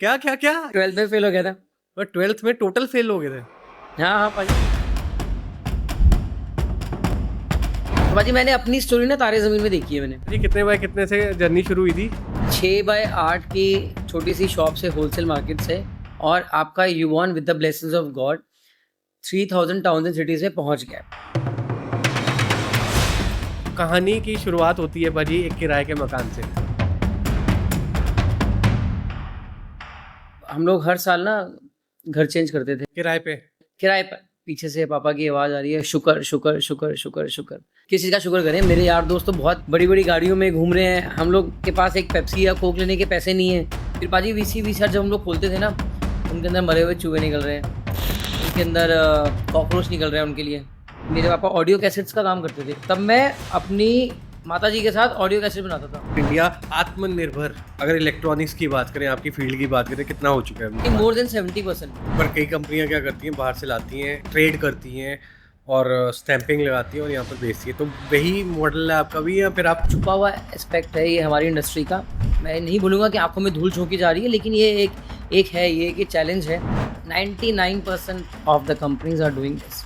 क्या क्या क्या 12th में फेल हो गया था। और 12th में टोटल फेल हो गए थे? हाँ हाँ पाजी। तो पाजी मैंने अपनी स्टोरी ना तारे ज़मीन में देखी है मैंने। जी, कितने बाय कितने से जर्नी शुरू हुई थी? 6/8 की छोटी सी शॉप से, होलसेल मार्केट से, और आपका you want with the blessings of God 3000 towns and cities में पहुंच गया। कहानी की शुरुआत होती है भाजी एक किराए के मकान से। हम लोग हर साल ना घर चेंज करते थे किराए पे? किराए पर। पीछे से पापा की आवाज़ आ रही है, शुक्र शुक्र शुक्र शुक्र शुक्र। किस चीज़ का शुक्र करें? मेरे यार दोस्त तो बहुत बड़ी बड़ी गाड़ियों में घूम रहे हैं, हम लोग के पास एक पेप्सी या कोक लेने के पैसे नहीं है। फिर पाजी वीसीआर जब हम लोग खोलते थे ना, उनके अंदर मरे हुए चूहे निकल रहे हैं, उनके अंदर कॉकरोच निकल रहे हैं उनके लिए। मेरे पापा ऑडियो कैसेट्स का काम करते थे, तब मैं अपनी माताजी के साथ ऑडियो कैसेट बनाता था। इंडिया आत्मनिर्भर, अगर इलेक्ट्रॉनिक्स की बात करें, आपकी फील्ड की बात करें, कितना हो चुका है? More than 70%। पर कई कंपनियां क्या करती हैं, बाहर से लाती हैं, ट्रेड करती हैं और स्टैंपिंग लगाती हैं और यहाँ पर बेचती है। तो वही मॉडल है आपका भी, या फिर आप? छुपा हुआ एस्पेक्ट है ये हमारी इंडस्ट्री का। मैं नहीं बोलूँगा कि आंखों में धूल झोंकी जा रही है, लेकिन ये एक है, ये एक चैलेंज है। 99% of the companies are doing this.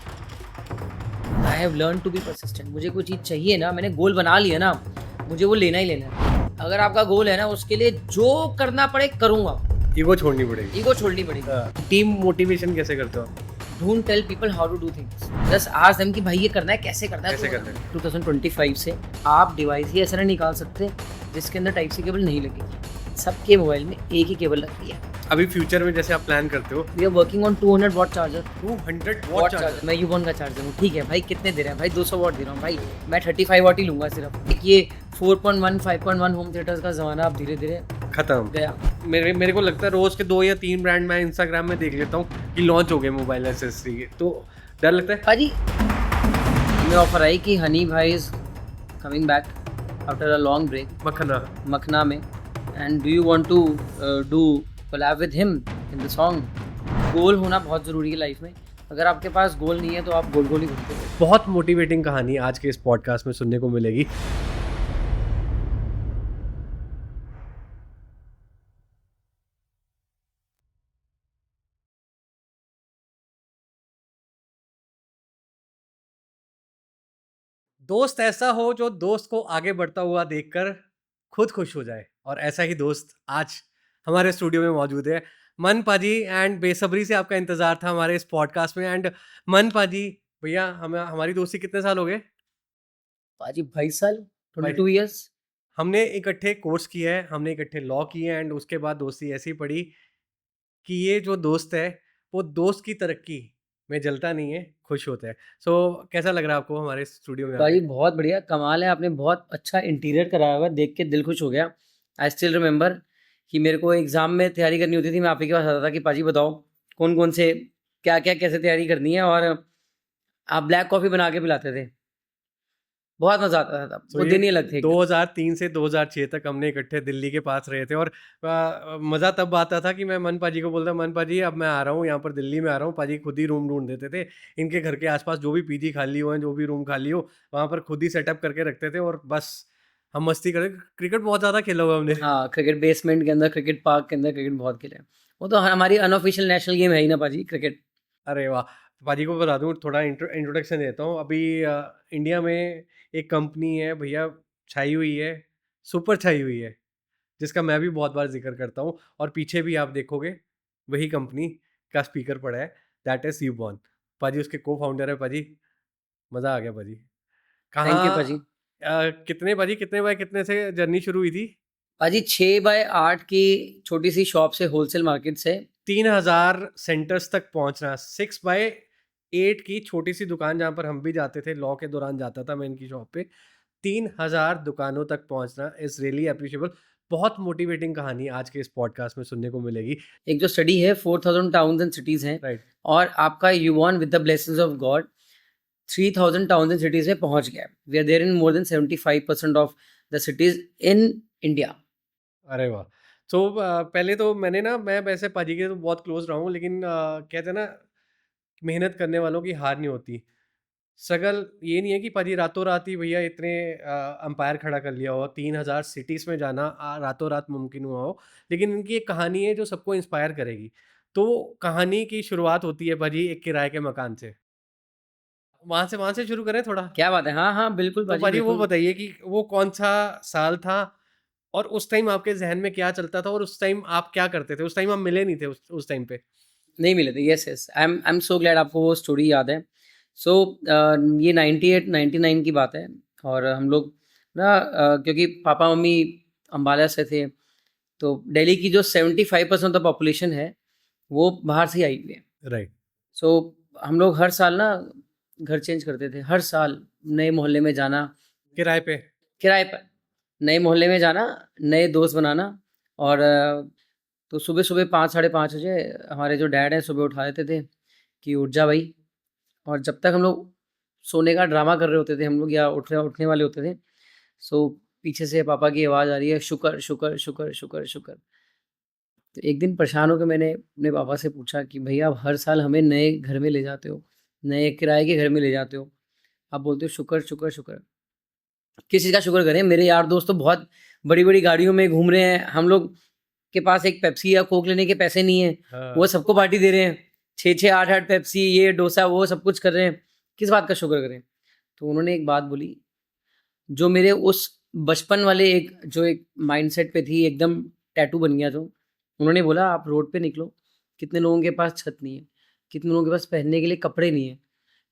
I have learn to be persistent. मुझे कोई चीज़ चाहिए ना, मैंने गोल बना लिया ना, मुझे वो लेना ही लेना है। अगर आपका गोल है ना, उसके लिए जो करना पड़े करूँगा। ईगो छोड़नी पड़ेगी। ईगो छोड़नी पड़ेगी। टीम मोटिवेशन कैसे करते हो? Don't tell people how to do things, just ask them कि भाई ये करना है, कैसे करना है, कैसे करना है? 2025 से आप डिवाइस ही ऐसा नहीं निकाल सकते जिसके अंदर टाइप सी केबल नहीं लगेगी। सबके मोबाइल में एक ही केबल लगती है। अभी फ्यूचर में जैसे आप प्लान करते हो? We are working on 200 watt charger. 200 watt charger? मैं यूबॉन का चार्जर हूँ, ठीक है भाई, कितने दे रहे हैं भाई? 200 वॉट दे रहा हूँ भाई, मैं 35 वॉट ही लूँगा सिर्फ। एक ये 4.1 5.1 होम थिएटर्स का ज़माना अब धीरे धीरे खत्म गया। मेरे को लगता है रोज के 2 या 3 ब्रांड मैं इंस्टाग्राम में देख लेता हूँ कि लॉन्च हो गए मोबाइल एसेसरी के, तो डर लगता है। भाजी हमें ऑफर आई कि हनी भाई is coming back after a long break Makhna में, and do you want to do collab with him in the song. Goal होना बहुत ज़रूरी है लाइफ में। अगर आपके पास गोल नहीं है तो आप गोल गोल ही घूमते हो। बहुत मोटिवेटिंग कहानी आज के इस पॉडकास्ट में सुनने को मिलेगी। दोस्त ऐसा हो जो दोस्त को आगे बढ़ता हुआ देखकर खुद खुश हो जाए, और ऐसा ही दोस्त आज हमारे स्टूडियो में मौजूद है। मन पाजी, एंड बेसब्री से आपका इंतजार था हमारे इस पॉडकास्ट में। एंड मन पाजी भैया, हमें हमारी दोस्ती कितने साल हो गए? भाजी 22 साल, भाई, 22 ईयर्स। हमने इकट्ठे कोर्स किया है, हमने इकट्ठे लॉ किए, एंड उसके बाद दोस्ती ऐसी पड़ी कि ये जो दोस्त है वो दोस्त की तरक्की में जलता नहीं है, खुश होता है। सो कैसा लग रहा है आपको हमारे स्टूडियो में भाई आके? बहुत बढ़िया, कमाल है, आपने बहुत अच्छा इंटीरियर कराया हुआ है, देख के दिल खुश हो गया। आई स्टिल रिमेंबर कि मेरे को एग्ज़ाम में तैयारी करनी होती थी, मैं आप ही के पास आता था कि पाजी बताओ कौन कौन से क्या क्या कैसे तैयारी करनी है, और आप ब्लैक कॉफ़ी बना के पिलाते थे। बहुत मज़ा आता था तब, तो वो ये दिन ही अलग थे एकदम। 2003 से 2006 तक हमने इकट्ठे दिल्ली के पास रहे थे, और मज़ा तब आता था कि मैं मन पाजी को बोलता, मन पाजी अब मैं आ रहा हूँ यहाँ पर, दिल्ली में आ रहा हूँ। पाजी खुद ही रूम ढूंढ देते थे। इनके घर के आसपास जो भी पीजी खाली हो, जो भी रूम खाली हो, वहाँ पर खुद ही सेटअप करके रखते थे, और बस हम मस्ती करते। क्रिकेट बहुत ज़्यादा खेला हुआ हमने। हाँ, क्रिकेट बेसमेंट के अंदर, क्रिकेट पार्क के अंदर क्रिकेट बहुत खेले हैं। वो तो हमारी अनऑफिशियल नेशनल गेम है ही ना पाजी, क्रिकेट। अरे वाह! पाजी को बता दूँ, थोड़ा इंट्रोडक्शन देता हूँ। अभी इंडिया में एक कंपनी है भैया, छाई हुई है, सुपर छाई हुई है, जिसका मैं भी बहुत बार ज़िक्र करता हूँ, और पीछे भी आप देखोगे वही कंपनी का स्पीकर पड़ा है, दैट इज़ यूबॉन। पाजी उसके को-फाउंडर है पाजी। मज़ा आ गया पाजी। थैंक यू कहाँ पाजी। कितने पाजी, कितने बाय कितने से जर्नी शुरू हुई थी? पाजी 6/8 की छोटी सी शॉप से, होलसेल मार्केट से। 3000 सेंटर्स तक पहुँचना, 6 बाय 8 की छोटी-सी दुकान जहाँ पर हम भी जाते थे, लॉ के दौरान जाता था मैं इनकी शॉप पे। 3000 दुकानों तक पहुँचना इज़ रियली एप्रिशिएबल। बहुत मोटिवेटिंग कहानी आज के इस पॉडकास्ट में सुनने को मिलेगी। एक जो स्टडी है 4000 टाउन्स एंड सिटीज़ हैं, राइट। और आपका you want with the blessings of God 3000 towns and cities में पहुंच गया। We are there in more than 75% of the cities in India. अरे वाह! सो पहले तो मैं वैसे पाजी के तो बहुत क्लोज़ रहा हूँ, लेकिन कहते हैं ना, मेहनत करने वालों की हार नहीं होती। स्ट्रगल ये नहीं है कि पाजी रातों रात ही भैया इतने अंपायर खड़ा कर लिया हो, 3000 सिटीज़ में जाना रातों रात मुमकिन हुआ हो। लेकिन इनकी एक कहानी है जो सबको इंस्पायर करेगी। तो कहानी की शुरुआत होती है पाजी एक किराए के मकान से। वहाँ से शुरू करें थोड़ा? क्या बात है! हाँ, हाँ, बिल्कुल तो पाजी, पाजी वो बिल्कुल। बताइए कि वो कौन-सा साल था और उस टाइम आपके ज़हन में क्या चलता था और उस टाइम आप क्या करते थे? उस टाइम आप मिले नहीं थे उस टाइम पे। नहीं मिले थे, yes, yes. I am so glad आपको वो स्टोरी याद है। सो ये 98-99 की बात है और हम लोग ना क्योंकि पापा-मम्मी अम्बाला से थे, तो दिल्ली की जो 75% ऑफ द पॉपुलेशन है, वो बाहर से ही आई हुई है। राइट, सो हम लोग हर साल ना घर चेंज करते थे, हर साल नए मोहल्ले में जाना, किराए पे। किराए पर, नए मोहल्ले में जाना, नए दोस्त बनाना और तो सुबह-सुबह 5 साढ़े 5 बजे हमारे जो डैड हैं सुबह उठा देते थे कि उठ जा भई। और जब तक हम लोग सोने का ड्रामा कर रहे होते थे हम लोग या उठने वाले होते थे, सो पीछे से पापा की आवाज़ आ रही है, शुक्र, शुक्र, शुक्र, शुक्र, शुक्र। तो एक दिन परेशान होके मैंने अपने पापा से पूछा कि भैया आप हर साल हमें नए घर में ले जाते हो, नए किराए के घर में ले जाते हो। आप बोलते हो शुक्र, शुक्र, शुक्र। किस चीज़ का शुक्र करें? मेरे यार दोस्त तो बहुत बड़ी-बड़ी गाड़ियों में घूम रहे हैं। हम लोग के पास एक पेप्सी या कोक लेने के पैसे नहीं हैं। हाँ, वो सबको पार्टी दे रहे हैं। 6-6 8-8 पेप्सी, ये डोसा, वो सब कुछ कर रहे हैं। किस बात का शुक्र करें? तो उन्होंने एक बात बोली, जो मेरे उस बचपन वाले एक माइंडसेट पे थी, एकदम टैटू बन गया जो। उन्होंने बोला, "आप रोड पे निकलो, कितने लोगों के पास छत नहीं है, कितने लोगों के पास पहनने के लिए कपड़े नहीं है,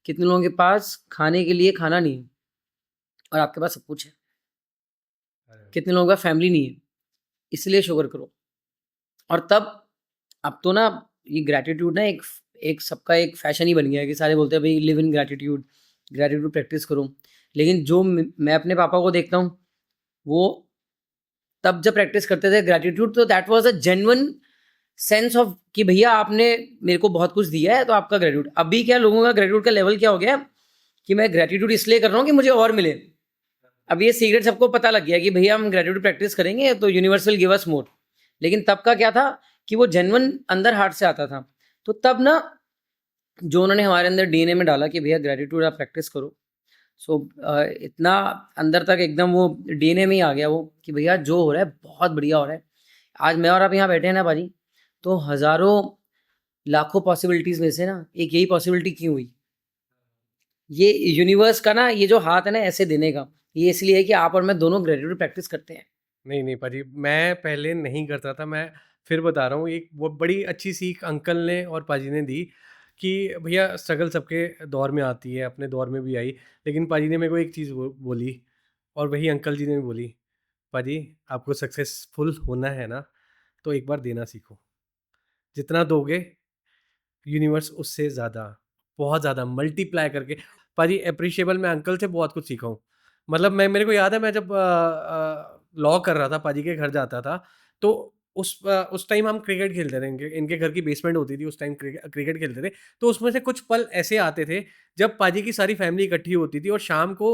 कितने लोगों के पास खाने के लिए खाना नहीं है और आपके पास सब कुछ है। अरे कितने लोगों का फैमिली नहीं है, इसलिए शुक्र करो।" और तब अब तो ना ये ग्रैटिट्यूड ना एक एक सबका एक फैशन ही बन गया है कि सारे बोलते हैं भाई live in gratitude, gratitude practice करो। लेकिन जो मैं अपने पापा को देखता हूँ, वो तब जब प्रैक्टिस करते थे ग्रैटिट्यूड, तो that was a genuine sense of कि भैया आपने मेरे को बहुत कुछ दिया है तो आपका ग्रैटिट्यूड। अभी क्या लोगों का ग्रैटिट्यूड का लेवल क्या हो गया कि मैं ग्रैटिट्यूड इसलिए कर रहा हूँ कि मुझे और मिले। अब ये सीक्रेट सबको पता लग गया कि भैया हम ग्रेजुएट प्रैक्टिस करेंगे तो यूनिवर्स विल गिव अस मोर। लेकिन तब का क्या था कि वो जेन्युइन अंदर हार्ट से आता था। तो तब ना जो उन्होंने हमारे अंदर डीएनए में डाला कि भैया ग्रेटिट्यूड आप प्रैक्टिस करो। सो इतना अंदर तक एकदम वो डीएनए में ही आ गया वो कि भैया जो हो रहा है बहुत बढ़िया हो रहा है। आज मैं और आप यहाँ बैठे हैं ना भाजी, तो हज़ारों लाखों पॉसिबिलिटीज़ में से ना एक यही पॉसिबिलिटी क्यों हुई? ये यूनिवर्स का ना ये जो हाथ है ना ऐसे देने का, ये इसलिए है कि आप और मैं दोनों ग्रेजुएट प्रैक्टिस करते हैं। नहीं, नहीं पाजी, मैं पहले नहीं करता था, मैं फिर बता रहा हूँ, एक वो बड़ी अच्छी सीख अंकल ने और पाजी ने दी कि भैया स्ट्रगल सबके दौर में आती है, अपने दौर में भी आई। लेकिन पाजी ने मेरे को एक चीज़ बोली और वही अंकल जी ने भी बोली, "पाजी, आपको सक्सेसफुल होना है ना, तो एक बार देना सीखो। जितना दोगे यूनिवर्स उससे ज़्यादा, बहुत ज़्यादा मल्टीप्लाई करके।" पाजी एप्रिशिएबल मैं अंकल से बहुत कुछ सीखा हूँ। मतलब मेरे को याद है, मैं जब लॉ कर रहा था, पाजी के घर जाता था, तो उस टाइम हम क्रिकेट खेलते थे, इनके घर की बेसमेंट होती थी, उस टाइम क्रिकेट खेलते थे। तो उसमें से कुछ पल ऐसे आते थे, जब पाजी की सारी फैमिली इकट्ठी होती थी और शाम को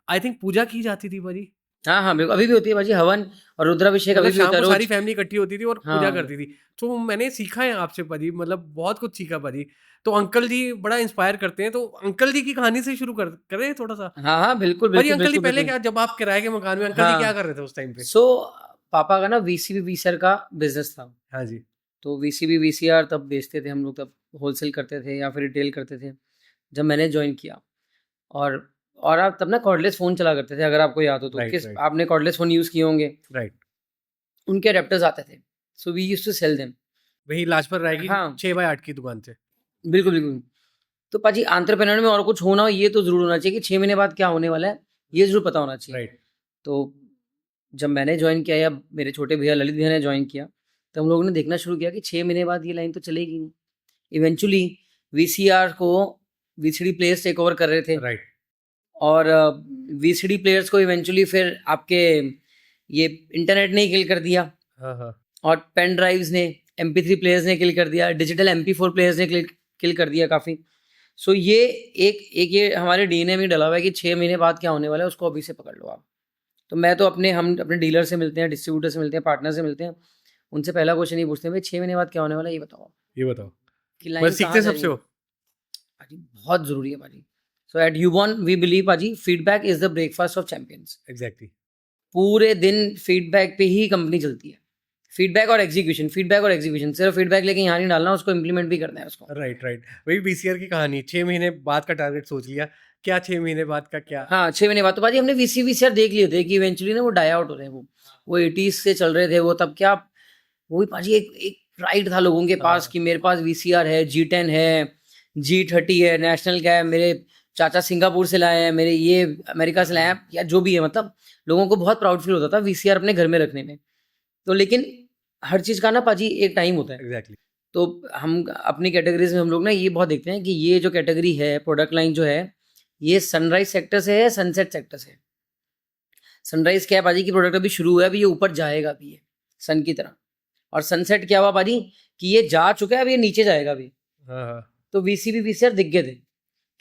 आई थिंक पूजा की जाती थी पाजी। हाँ, हाँ, बिल्कुल, अभी भी होती है भाजी हवन और रुद्राभिषेक अभी मतलब भी होता शाम है को सारी रोज़। फैमिली इकट्ठी होती थी और पूजा हाँ। करती थी। तो मैंने सीखा है आपसे पाजी, मतलब बहुत कुछ सीखा पाजी। तो अंकल जी बड़ा इंस्पायर करते हैं, तो अंकल जी की कहानी से शुरू करें थोड़ा-सा? हाँ, हाँ, बिल्कुल, पाजी बिल्कुल, अंकल जी बिल्कुल, पहले बिल्कुल। क्या, जब आप किराए के मकान में, अंकल जी क्या हाँ, कर रहे थे उस टाइम पे? सो पापा का ना वीसीबी वीसीआर का बिज़नेस था। हाँ जी। तो वीसीबी वीसीआर तब बेचते थे हम लोग, तब होलसेल करते थे या फिर रिटेल करते थे, जब मैंने जॉइन किया। और और आप तब ना कॉर्डलेस फ़ोन चला करते थे, अगर आपको याद हो तो। राइट, किस राइट, आपने कॉर्डलेस फ़ोन यूज़ किए होंगे, राइट। उनके अडैप्टर्स आते थे। So we used to sell them. वही लाजपत राय की हाँ, 6 बाय 8 की दुकान से। बिल्कुल, बिल्कुल। तो पाजी एंटरप्रेन्योर में और कुछ होना हो ये तो ज़रूर होना चाहिए कि 6 महीने बाद क्या होने वाला है, ये ज़रूर पता होना चाहिए। राइट। तो जब मैंने जॉइन किया या मेरे छोटे भैया ललित भैया ने जॉइन किया, तो हम लोगों ने देखना शुरू किया कि 6 महीने बाद ये लाइन तो चलेगी नहीं। इवेंचुअली वीसीआर को वीसीडी प्लेयर्स टेक ओवर कर रहे थे राइट। और वीसीडी प्लेयर्स को इवेंचुअली फिर आपके ये इंटरनेट ने ही किल कर दिया हाँ, हाँ। और पेन ड्राइव्स ने, एमपी3 प्लेयर्स ने किल कर दिया, डिजिटल एमपी4 प्लेयर्स ने किल कर दिया काफ़ी। सो ये एक ये हमारे डीएनए में डला हुआ है कि 6 महीने बाद क्या होने वाला है उसको अभी से पकड़ लो आप। तो मैं तो हम अपने डीलर से मिलते हैं, डिस्ट्रीब्यूटर से मिलते हैं, पार्टनर से मिलते हैं। उनसे पहला क्वेश्चन ये पूछते हैं, भाई 6 महीने बाद क्या होने वाला है ये बताओ आप, ये बताओ। कि मतलब लाइन कहाँ सीखते सबसे जाएगी? हो? भाजी बहुत ज़रूरी है भाजी। सो एट यूबॉन वी बिलीव पाजी feedback is the breakfast of champions. Exactly. पूरे दिन फीडबैक पे ही कंपनी चलती है। फीडबैक और एग्जीक्यूशन, फीडबैक और एग्जीक्यूशन, सिर्फ फीडबैक लेके यहाँ नहीं डालना, उसको इम्प्लीमेंट भी करना है उसको। Right, right. वही बीसीआर की कहानी, 6 महीने बाद का टारगेट सोच लिया, क्या 6 महीने बाद का क्या? हाँ, 6 महीने बाद तो पाजी हमने वीसीआर देख लिए थे कि इवेंचुअली ना वो डाई आउट हो रहे हैं, वो 80s से चल रहे थे वो, तब क्या वो भी पाजी एक प्राइड था लोगों के पास हाँ। कि मेरे पास वीसीआर है, G10 है, G30 है, नेशनल का है, मेरे चाचा सिंगापुर से लाए हैं, मेरे ये अमेरिका से लाए हैं, या जो भी है, मतलब लोगों को बहुत प्राउड फील होता था वीसीआर अपने घर में रखने में। तो लेकिन हर चीज़ का ना पाजी एक टाइम होता है। एग्जैक्टली। तो हम अपनी कैटेगरीज में हम लोग ना ये बहुत देखते हैं कि ये जो कैटेगरी है, प्रोडक्ट लाइन जो है, ये सनराइज सेक्टर से है, सनसेट सेक्टर से है। सनराइज क्या है पाजी की प्रोडक्ट अभी शुरू हुआ है, अभी ये ऊपर जाएगा अभी ये सन की तरह। और सनसेट क्या हुआ पाजी कि ये जा चुका है, अभी ये नीचे जाएगा अभी। हाँ, हाँ। तो वीसीबी वीसीआर दिख गए थे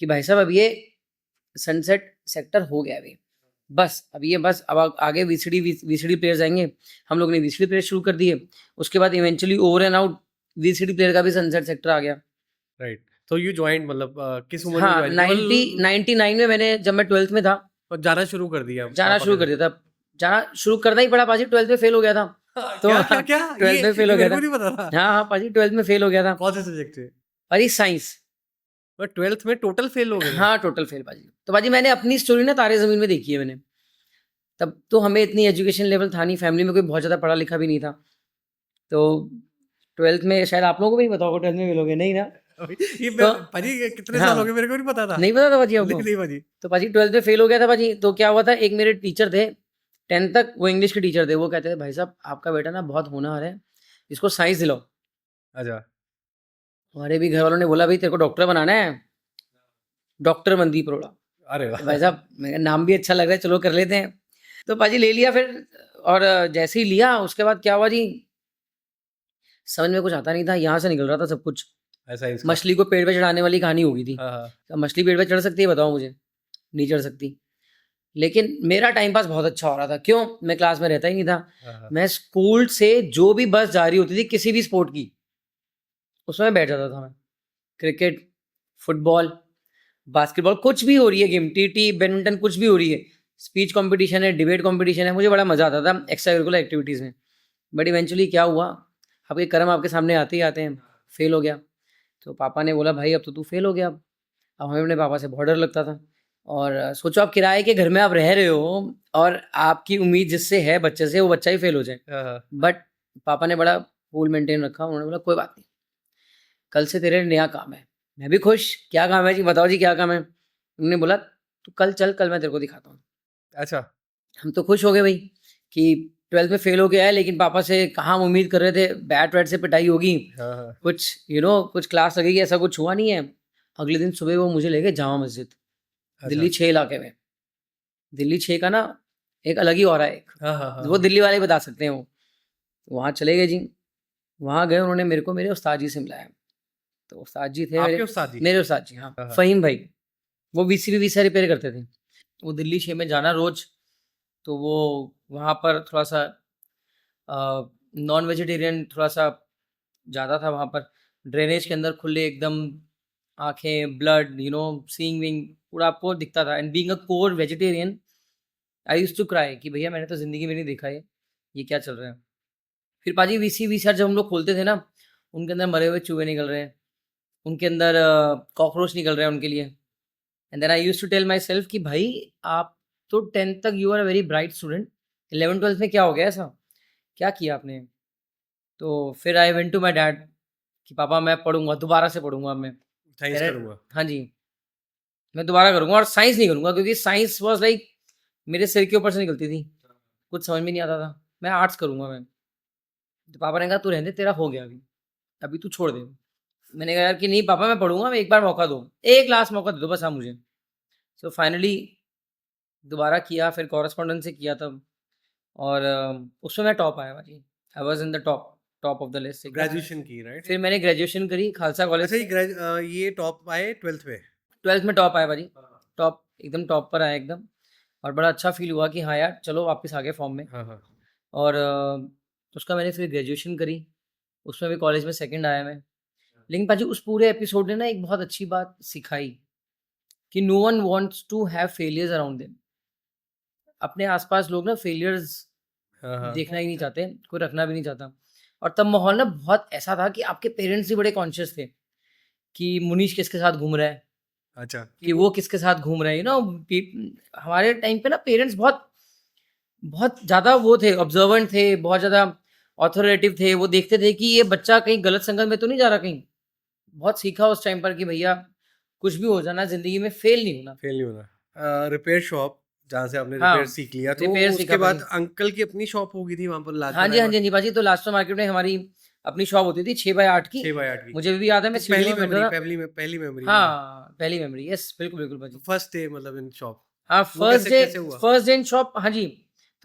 कि भाई साहब अब ये सनसेट सेक्टर हो गया अभी, बस अब ये बस अब आगे वीसीडी प्लेयर्स आएंगे। हम लोग ने वीसीडी प्लेयर शुरू कर दिए, उसके बाद eventually over and out VCD player का भी सनसेट सेक्टर आ गया। राइट। तो यू जॉइंड, मतलब किस उम्र में हाँ, ज्वाइन 99 में मैंने, जब मैं 12th में था, और जाना शुरू कर दिया? जाना पापा शुरू के कर दिया था। जाना शुरू करना ही पड़ा पाजी, 12th में फेल हो गया था। साथ? तो क्या क्या क्या? 12th में फेल हो गया मेरे था। को नहीं पता था। हाँ हाँ पाजी, 12th में फेल हो गया था। कौन से सब्जेक्ट से? अरे साइंस। पर 12th में टोटल फेल हो गए? हाँ, टोटल फेल पाजी। तो पाजी मैंने अपनी स्टोरी ना तारे ज़मीन में देखी है मैंने। तब तो हमें इतनी एजुकेशन लेवल था नहीं, फैमिली में कोई बहुत ज़्यादा पढ़ा लिखा भी नहीं था। तो 12th में शायद आप लोगों को भी पता होगा, 12th में फेल हो गए, नहीं ना? ये तो पाजी ये कितने हाँ, साल हो गए, मेरे को नहीं पता था। नहीं पता था पाजी आपको? नहीं पाजी। तो पाजी 12th में फेल हो गया था पाजी। तो क्या हुआ था, एक मेरे टीचर थे 10th तक, वो इंग्लिश के टीचर थे। वो कहते थे भाई साहब आपका बेटा ना बहुत होनहार है, इसको साइंस दिलाओ। अच्छा। हमारे भी घर वालों ने बोला भाई तेरे को डॉक्टर बनाना है, डॉक्टर मनदीप अरोड़ा। अरे तो वाह! भाई साहब मेरा नाम भी अच्छा लग रहा है, चलो कर लेते हैं। तो पाजी ले लिया फिर। और जैसे ही लिया उसके बाद क्या हुआ जी, समझ में कुछ आता नहीं था, यहाँ से निकल रहा था सब कुछ। ऐसा ही इसका। मछली को पेड़ पे चढ़ाने वाली कहानी हो गई थी। हाँ, हाँ। अब मछली पेड़ पे चढ़ सकती है बताओ मुझे? नहीं चढ़ सकती। लेकिन मेरा टाइम पास बहुत अच्छा हो रहा था। क्यों? मैं क्लास में रहता ही नहीं था। हाँ, हाँ। मैं स्कूल से जो भी बस जा रही होती थी किसी भी स्पोर्ट की, उसमें बैठ जाता था मैं। क्रिकेट, फुटबॉल, बास्केटबॉल, कुछ भी हो रही है गेम, टीटी, बैडमिंटन, कुछ भी हो रही है, स्पीच कंपटीशन है, डिबेट कंपटीशन है, मुझे बड़ा मज़ा आता था एक्स्ट्रा करिकुलर एक्टिविटीज़ में। बट इवेंचुअली क्या हुआ, आपके कर्म आपके सामने आते ही आते हैं। फेल हो गया। तो पापा ने बोला भाई अब तो तू फेल हो गया। अब हमें अपने पापा से बहुत डर लगता था। और सोचो आप किराए के घर में आप रह रहे हो और आपकी उम्मीद जिससे है बच्चे से, वो बच्चा ही फेल हो जाए। हाँ, हाँ। बट पापा ने बड़ा कूल मेंटेन रखा। उन्होंने बोला कोई बात नहीं, कल से तेरे नया काम है। मैं भी खुश, क्या काम है जी, बताओ जी क्या काम है। उन्होंने बोला तू कल चल, कल मैं तेरे को दिखाता हूँ। अच्छा। हम तो खुश हो गए भाई कि 12th में फेल हो गया है, लेकिन पापा से कहाँ हम उम्मीद कर रहे थे बैट वैट से पिटाई होगी, हाँ, हाँ। कुछ कुछ क्लास लगेगी, ऐसा कुछ हुआ नहीं है। अगले दिन सुबह वो मुझे ले गए जामा मस्जिद, अच्छा। दिल्ली 6 इलाके में। दिल्ली 6 का ना एक अलग ही ऑरा है एक, हाँ, हाँ, हाँ। वो दिल्ली वाले बता सकते हैं वो। वहाँ चले गए जी। वहाँ गए, उन्होंने मेरे को मेरे उस्ताद जी से मिलाया। तो उस्ताद जी थे आपके उस्ताद जी? मेरे उस्ताद जी, हाँ, हाँ, हाँ। फ़हीम भाई। वो वीसीबी वीसा रिपेयर करते थे। वो दिल्ली 6 में जाना रोज़। तो वो वहाँ पर थोड़ा सा नॉन वेजिटेरियन थोड़ा सा ज़्यादा था वहाँ पर। ड्रेनेज के अंदर खुले एकदम आँखें, ब्लड, सीइंग विंग पूरा आपको दिखता था। And being a core vegetarian, I used to cry कि भैया मैंने तो ज़िंदगी में नहीं देखा ये क्या चल रहा है। फिर पाजी वीसीआर जब हम लोग खोलते थे ना, उनके अंदर मरे हुए चूहे निकल रहे हैं, उनके अंदर कॉकरोच निकल रहे हैं उनके लिए। And then I used to tell myself कि भाई आप तो 10th तक you are a very bright student, 11th-12th में क्या हो गया ऐसा? क्या किया आपने? तो फिर I went to my dad कि पापा मैं पढ़ूँगा, दोबारा से पढ़ूँगा अब मैं। साइंस मेरे करूँगा। हाँ जी, मैं दोबारा करूँगा और साइंस नहीं करूँगा क्योंकि साइंस वाज़ लाइक मेरे सिर के ऊपर से निकलती थी। कुछ समझ में नहीं आता था। मैं आर्ट्स करूँगा मैं। तो पापा ने कहा तू रहने दे, तेरा हो गया अभी तू छोड़ दे। मैंने कहा यार कि नहीं पापा मैं पढ़ूँगा, मैं एक बार मौका दो। एक लास्ट मौका दे दो बस आप मुझे। सो फाइनली दोबारा किया, फिर कॉरेस्पॉन्डेंस से किया तब। और उसमें मैं टॉप आया भाई। I was in the top of the list एकदम। ग्रेजुएशन की, राइट? फिर मैंने ग्रेजुएशन करी खालसा कॉलेज अच्छा, से। ये टॉप आए 12th में? 12th में टॉप आया भाजी। टॉप, एकदम टॉप पर आया एकदम। और बड़ा अच्छा फ़ील हुआ कि हाँ यार चलो वापस आ गए फॉर्म में। हाँ, हाँ। और उसका मैंने फिर ग्रेजुएशन करी, उसमें भी कॉलेज में सेकंड आया मैं। लेकिन पाजी उस पूरे एपिसोड ने ना एक बहुत अच्छी बात सिखाई कि no one wants to have failures around them. अपने आसपास लोग ना फेलियर्स हाँ, हाँ। देखना ही नहीं चाहते, कोई रखना भी नहीं चाहता। और तब माहौल ना बहुत ऐसा था कि आपके पेरेंट्स भी बड़े कॉन्शियस थे कि मुनीश किसके साथ घूम रहा है, अच्छा। कि वो किसके साथ घूम रहा है, हमारे टाइम पे ना पेरेंट्स बहुत बहुत ज़्यादा वो थे, ऑब्जर्वेंट थे, बहुत ज़्यादा ऑथोरेटिव थे। वो देखते थे कि ये बच्चा कहीं गलत संगत में तो नहीं जा रहा कहीं। बहुत सीखा उस टाइम पर कि भैया कुछ भी हो जाना ज़िंदगी में फेल नहीं होना। फेल नहीं होना। रिपेयर शॉप जहाँ से आपने रिपेयर हाँ, सीख लिया, तो रिपेयर उसके सीखा बाद पाजी। अंकल की अपनी शॉप होगी थी वहाँ पर हाँ जी, लाजपत हाँ जी, हाँ जी पाजी, तो लास्ट मार्केट में हमारी अपनी शॉप होती थी 6 बाय 8 की। 6/8 की। मुझे भी याद है मैं तो सीढ़ियों में बैठता था। पहली मेमोरी मतलब हाँ, पहली मेमोरी, यस, बिल्कुल, बिल्कुल पाजी। फर्स्ट डे मतलब इन शॉप, हाँ, वो कैसे कैसे हुआ? फर्स्ट डे इन शॉप, हाँ जी।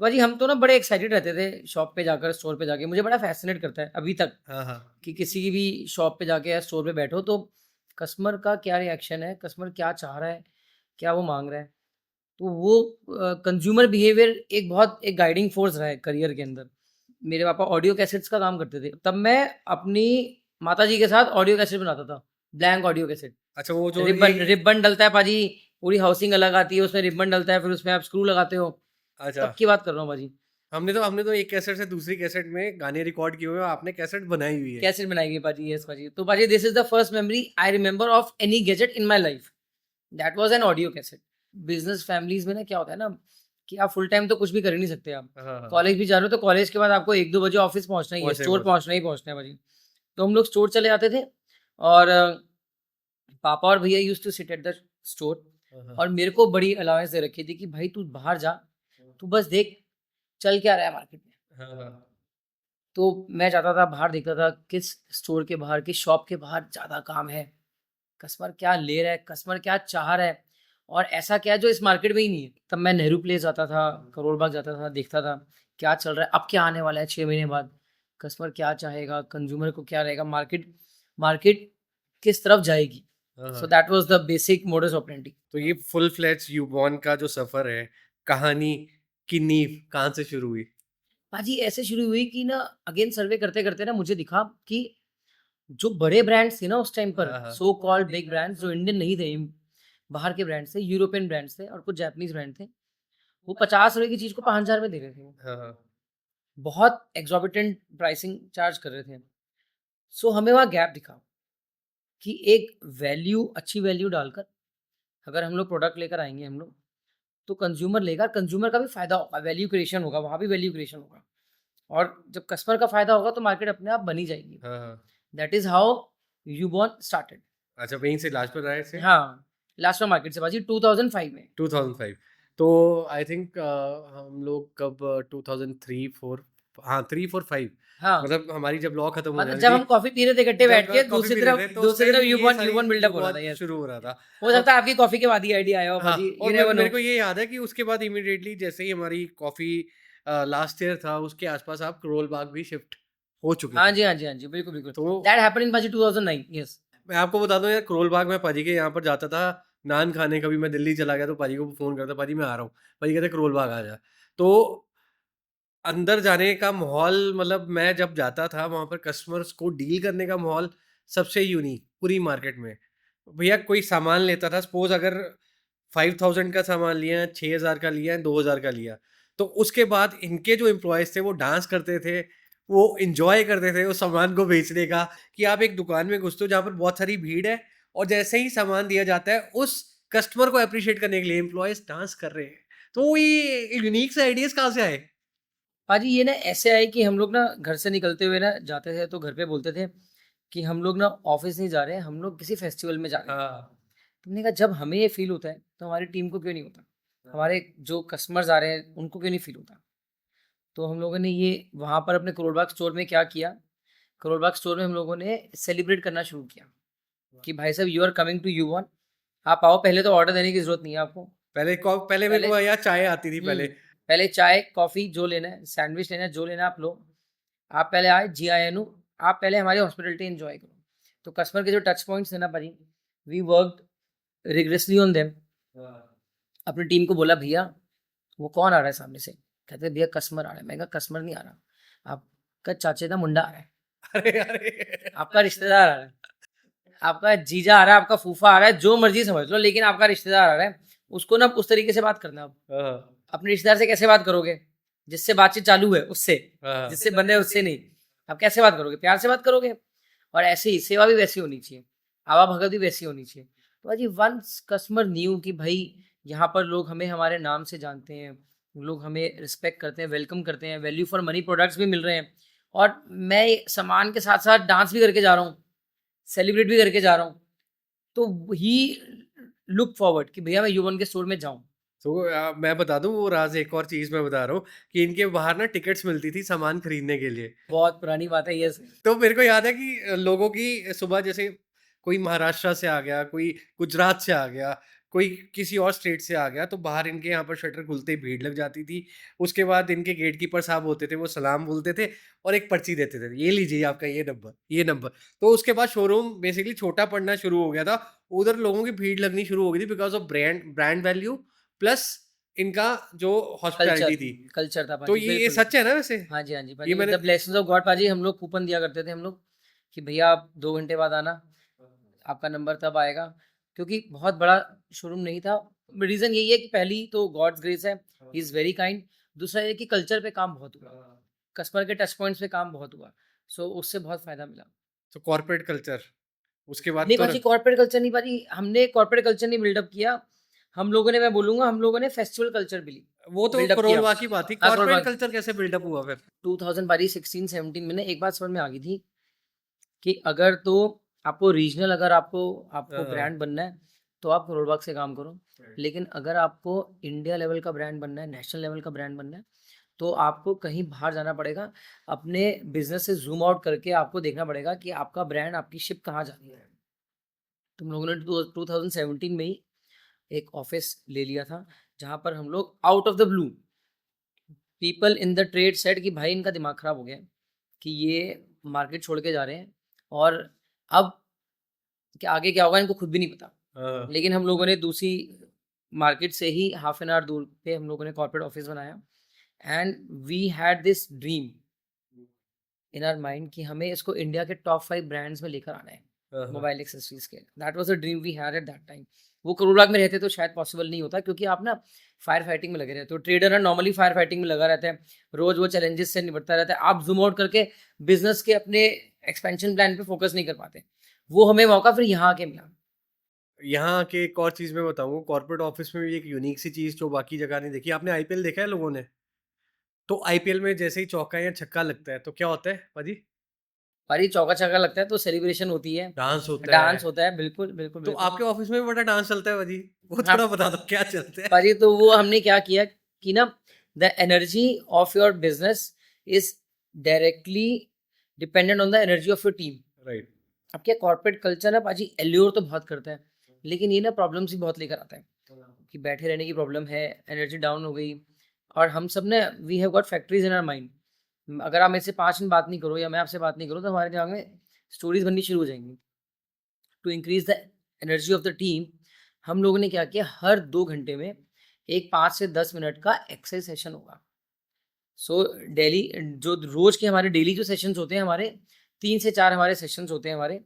तो पाजी हम तो ना बड़े एक्साइटेड रहते थे शॉप पे जाकर, स्टोर पे जाके। मुझे बड़ा फ़ैसिनेट करता है अभी तक हाँ, हाँ। कि किसी की भी शॉप पे जाके या स्टोर पे बैठो तो कस्टमर का क्या रिएक्शन है, कस्टमर क्या चाह रहा है, क्या वो माँग रहा है। तो वो कंज़्यूमर बिहेवियर एक गाइडिंग फ़ोर्स रहा है करियर के अंदर। मेरे पापा ऑडियो कैसेट्स का काम करते थे। तब मैं अपनी माताजी के साथ ऑडियो कैसेट बनाता था, ब्लैंक ऑडियो कैसेट। अच्छा, वो जो रिबन ये रिबन डलता है पाजी, पूरी हाउसिंग अलग आती है, उसमें रिबन डलता है, फिर उसमें आप स्क्रू लगाते हो। अच्छा, तब की बात कर रहा हूँ पाजी। हमने तो एक कैसेट से दूसरी कैसेट में गाने रिकॉर्ड किए हुए हैं, आपने कैसेट बनाई हुई है। कैसेट बनाई गई पाजी, यस पाजी। तो पाजी this is the first memory I remember of any gadget in my life. That was an audio cassette. Business families में ना क्या होता है ना कि आप फुल टाइम तो कुछ भी कर ही नहीं सकते आप। हाँ, हाँ। कॉलेज भी जा रहे हो तो कॉलेज के बाद आपको 1-2 बजे ऑफ़िस पहुँचना ही है, पहुँचे, स्टोर पहुँचे। पहुँचना ही पहुँचना है पाजी। तो हम लोग स्टोर चले जाते थे और पापा और भैया used to sit at the store हाँ, हाँ। और मेरे को बड़ी अलाउंस दे रखी थी कि भाई तू बाहर जा, तू बस देख चल क्या रहा है मार्केट में। हाँ, हाँ। तो मैं जाता था बाहर, देखता था किस स्टोर के बाहर, किस शॉप के बाहर ज़्यादा काम है, कस्टमर क्या ले रहा है, कस्टमर क्या चाह रहा है और ऐसा क्या है जो इस मार्केट में ही नहीं है। तब मैं नेहरू प्लेस जाता था, करोल बाग जाता था, देखता था क्या चल रहा है, अब क्या आने वाला है 6 महीने बाद, कस्टमर क्या चाहेगा, कंज्यूमर को क्या रहेगा, मार्केट मार्केट किस तरफ जाएगी। हाँ, सो हाँ। That was the basic modus operandi. तो ये फुल फ्लेज यूबॉर्न का जो सफ़र है, कहानी की नींव कहाँ से शुरू हुई? पाजी ऐसे शुरू हुई कि ना अगेन सर्वे करते-करते ना मुझे दिखा कि जो बड़े ब्रांड्स थे ना उस टाइम पर, हाँ, हाँ। सो कॉल्ड बिग ब्रांड्स जो इंडियन नहीं थे, बाहर के ब्रांड्स थे, यूरोपियन ब्रांड्स थे और कुछ जापानीज़ ब्रांड थे। वो ₹50 की चीज़ को 5,000 में दे रहे थे वो। हाँ, हाँ। बहुत एक्सॉर्बिटेंट प्राइसिंग चार्ज कर रहे थे। सो हमें वहाँ गैप दिखा कि एक वैल्यू, अच्छी वैल्यू डालकर अगर हम लोग प्रोडक्ट लेकर आएँगे हम लोग, तो कंज़्यूमर लेगा, कंज़्यूमर का भी फ़ायदा होगा, वैल्यू क्रिएशन होगा, वहाँ भी वैल्यू क्रिएशन होगा। और जब कस्टमर का फ़ायदा होगा तो मार्केट अपने आप बनी जाएगी। हाँ, हाँ। That is how Ubon started. अच्छा, वहीं से लाजपत राय से हाँ, लास्ट मार्केट से बाजी 2005 में। 2005। तो आई थिंक हम लोग कब 2003-4, हाँ 3-4-5, हाँ, मतलब हमारी जब लॉ खत्म हो मतलब जानी जब थी, हम कॉफ़ी पी रहे थे इकट्ठे बैठ जब के, कॉफ़ी पी रहे थे, तो उस दूसरी तरफ टाइम ये यूबॉर्न सारी यूबॉर्न बिल्डअप हो रहा था, युवा यस। शुरू हो रहा था। हो और सकता है आपकी कॉफ़ी के बाद ही आइडिया आया हो हाँ, बाजी, और यू नेवर मेरे नो। को ये याद है कि उसके बाद इमीडिएटली जैसे ही हमारी कॉफ़ी लास्ट ईयर था, उसके आसपास आप करोल बाग भी शिफ्ट हो चुके हाँ थे। जी, हाँ जी, हाँ जी, बिल्कुल, बिल्कुल। तो दैट हैपेंड इन बाजी 2009, यस। मैं आपको बता दूँ यार, करोल बाग में पाजी के यहाँ पर जाता था नान खाने। कभी मैं दिल्ली चला गया तो पाजी को फ़ोन करता, पाजी मैं आ रहा हूँ। पाजी कहते करोल बाग आ जा। तो अंदर जाने का माहौल, मतलब मैं जब जाता था वहाँ पर कस्टमर्स को डील करने का माहौल सबसे यूनिक पूरी मार्केट में। भैया कोई सामान लेता था, सपोज़ अगर 5000 का सामान लिया, 6000 का लिया, 2000 का लिया, तो उसके बाद इनके जो एम्प्लॉइज़ थे वो डांस करते थे, वो एन्जॉय करते थे उस सामान को बेचने का, कि आप एक दुकान में घुसते हो जहाँ पर बहुत सारी भीड़ है और जैसे ही सामान दिया जाता है, उस कस्टमर को एप्रिशिएट करने के लिए एम्प्लॉइज़ डांस कर रहे हैं। तो ये यूनिक से आइडियाज़ कहाँ से आए? पाजी ये ना ऐसे आए कि हम लोग ना घर से निकलते हुए ना जाते थे तो घर पे बोलते थे कि हम लोग ना ऑफ़िस नहीं जा रहे हैं, हम लोग किसी फेस्टिवल में जा रहे हैं। हाँ। तुमने कहा जब हमें ये फ़ील होता है, तो हमारी टीम को क्यों नहीं होता? हमारे जो कस्टमर्स आ रहे हैं, उनको क्यों नहीं फ़ील होता? तो हम लोगों ने ये वहाँ पर अपने करोल बाग स्टोर में क्या किया, करोल बाग स्टोर में हम लोगों ने सेलिब्रेट करना शुरू किया कि भाई साहब you are coming to U one, आप आओ, पहले तो ऑर्डर देने की ज़रूरत नहीं है आपको। पहले मेरे पहले को यार चाय आती थी हुँ, पहले। पहले चाय, कॉफ़ी जो लेना है, सैंडविच लेना है, जो लेना है आप लो। आप पहले आए, जी-आई-एन-ओ, आप पहले हमारी हॉस्पिटैलिटी एन्जॉय करो। तो कस्टमर के जो टच पॉइंट्स थे ना भाई, we worked rigorously on them. अपनी टीम को बोला भैया वो कौन आ रहा है सामने से? कहते भैया कस्टमर आ रहा है। मैंने कहा कस्टमर नहीं आ रहा, आपका चाचे का मुंडा आ रहा है, अरे, अरे! आपका रिश्तेदार आ रहा है। आपका जीजा आ रहा है, आपका फूफा आ रहा है, जो मर्जी समझ लो, लेकिन आपका रिश्तेदार आ रहा है, उसको ना उस तरीके से बात करना। आप हाँ अपने रिश्तेदार से कैसे बात करोगे? जिससे बातचीत चालू है उससे, हाँ जिससे बंद है उससे नहीं। आप कैसे बात करोगे? प्यार से बात करोगे। और ऐसे ही सेवा भी वैसी होनी चाहिए, आवा भगत भी वैसी होनी चाहिए। तो भाजी वंस कस्टमर न्यू कि भाई यहाँ पर लोग हमें हमारे नाम से जानते हैं, लोग हमें रिस्पेक्ट करते हैं, वेलकम करते हैं, वैल्यू फॉर मनी प्रोडक्ट्स भी मिल रहे हैं, और मैं सामान के साथ साथ डांस भी करके जा रहा हूँ, सेलिब्रेट भी करके जा रहा हूँ, तो ही लुक फॉरवर्ड कि भैया मैं युवन के स्टोर में जाऊँ। तो मैं बता दूं वो राज, एक और चीज मैं बता रहा हूँ कि इनके बाहर ना टिकट्स मिलती थी सामान खरीदने के लिए। बहुत पुरानी बात है ये। तो मेरे को याद है कि लोगों की सुबह जैसे कोई महाराष्ट्र से आ गया, कोई गुजरात से आ गया, कोई किसी और स्टेट से आ गया, तो बाहर इनके यहाँ पर शटर खुलते ही भीड़ लग जाती थी। उसके बाद इनके गेटकीपर साहब होते थे, वो सलाम बोलते थे और एक पर्ची देते थे, ये लीजिए आपका ये नंबर, ये नंबर। तो उसके बाद शोरूम बेसिकली छोटा पड़ना शुरू हो गया था। उधर लोगों की भीड़ लगनी शुरू हो गई थी because of brand brand value plus इनका जो कल्चर हॉस्पिटैलिटी थी। कल्चर था तो पाजी, ये बिल्कुल। सच है ना वैसे? हाँ जी, हाँ जी ये पाजी, मैंने द ब्लेसिंग्स ऑफ गॉड पाजी। हम लोग कूपन दिया करते थे हम लोग कि भैया आप 2 घंटे बाद आना, आपका नंबर तब आएगा। क्योंकि बहुत बड़ा शोरूम नहीं था। रीज़न यही है कि पहली तो गॉड्स ग्रेस है, ही इज़ वेरी काइंड। दूसरा ये कि कल्चर पे काम बहुत हुआ, कस्टमर के टच पॉइंट्स पे काम बहुत हुआ। सो उससे बहुत फ़ायदा मिला। तो कॉर्पोरेट कल्चर, उसके बाद नहीं तो पाजी, कॉर्पोरेट कल्चर नहीं पाजी, हमने कॉर्पोरेट कल्चर नहीं बिल्डअप किया। हम लोगों ने, मैं बोलूँगा हम लोगों ने फेस्टिवल कल्चर वो तो बिल्डअप किया। करोलवा की बात थी। हाँ, कॉर्पोरेट करोलबाग कल्चर कैसे बिल्डअप हुआ फिर? 2000 पाजी 16-17 में ना एक बात समझ में आ गई थी कि अगर तो आपको रीजनल, अगर आपको आपको हाँ, ब्रांड बनना है तो आप करोलबाग से काम करो। लेकिन अगर आपको इंडिया लेवल का ब्रांड बनना है, नेशनल लेवल का ब्रांड बनना है, तो आपको कहीं बाहर जाना पड़ेगा। अपने बिजनेस से जूम आउट करके आपको देखना पड़ेगा कि आपका ब्रांड, आपकी शिप कहाँ जा रही है। तुम लोगों ने 2017 में ही एक ऑफिस ले लिया था, जहाँ पर हम लोग out of the blue, people in the trade said कि भाई इनका दिमाग खराब हो गया है, कि ये मार्केट छोड़ के जा रहे हैं, और अब कि आगे क्या होगा इनको खुद भी नहीं पता। हाँ, लेकिन हम लोगों ने दूसरी मार्केट से ही हाफ एन आवर दूर पे हम लोगों ने कॉर्पोरेट ऑफिस बनाया, and we had this dream in our mind कि हमें इसको इंडिया के टॉप 5 ब्रांड्स में लेकर आना है, हाँ, हाँ। मोबाइल एक्सेसरीज के। That was a dream we had at that time. वो करोलबाग में रहते तो शायद पॉसिबल नहीं होता, क्योंकि आप ना फायर फाइटिंग में लगे रहते हो। ट्रेडर है नॉर्मली फायर फाइटिंग में लगा रहता है, रोज वो चैलेंजेस से निपटता रहता है। आप जूम आउट करके बिजनेस के अपने एक्सपेंशन प्लान पे फोकस नहीं कर पाते। वो हमें मौका फिर यहाँ आके मिला। यहाँ के एक और चीज़ मैं बताऊँ, कॉर्पोरेट ऑफिस में भी एक यूनिक सी चीज़ जो बाकी जगह नहीं देखी। आपने आईपीएल देखा है लोगों ने? तो आईपीएल में जैसे ही चौका या छक्का लगता है तो क्या होता है पाजी? भाई चौका छक्का लगता है तो सेलिब्रेशन होती है, डांस होता है। डांस होता है, बिल्कुल बिल्कुल तो बिल्कुल। आपके ऑफिस में भी बड़ा डांस चलता है पाजी? वो हाँ थोड़ा बता दो क्या चलता है? पाजी, तो वो हमने क्या किया कि ना, the energy of your business is directly dependent on the energy of your team. Right. अब क्या कॉर्पोरेट कल्चर ना पाजी एल्योर तो बहुत करता है, लेकिन ये ना प्रॉब्लम्स भी बहुत लेकर आता है, कि बैठे रहने की प्रॉब्लम है, एनर्जी डाउन हो गई। और हम सब ने, we have got factories in our mind. अगर आप मेरे से 5 मिनट बात नहीं करो या मैं आपसे बात नहीं करूँ, तो हमारे दिमाग में स्टोरीज बननी शुरू हो जाएंगी। To increase the energy of the team, हम लोगों ने क्या किया, हर 2 घंटे में एक 5 से 10 मिनट का एक्सरसाइज सेशन होगा। सो डेली, जो रोज के हमारे डेली जो सेशंस होते हैं, हमारे 3 से 4 हमारे सेशंस होते हैं हमारे,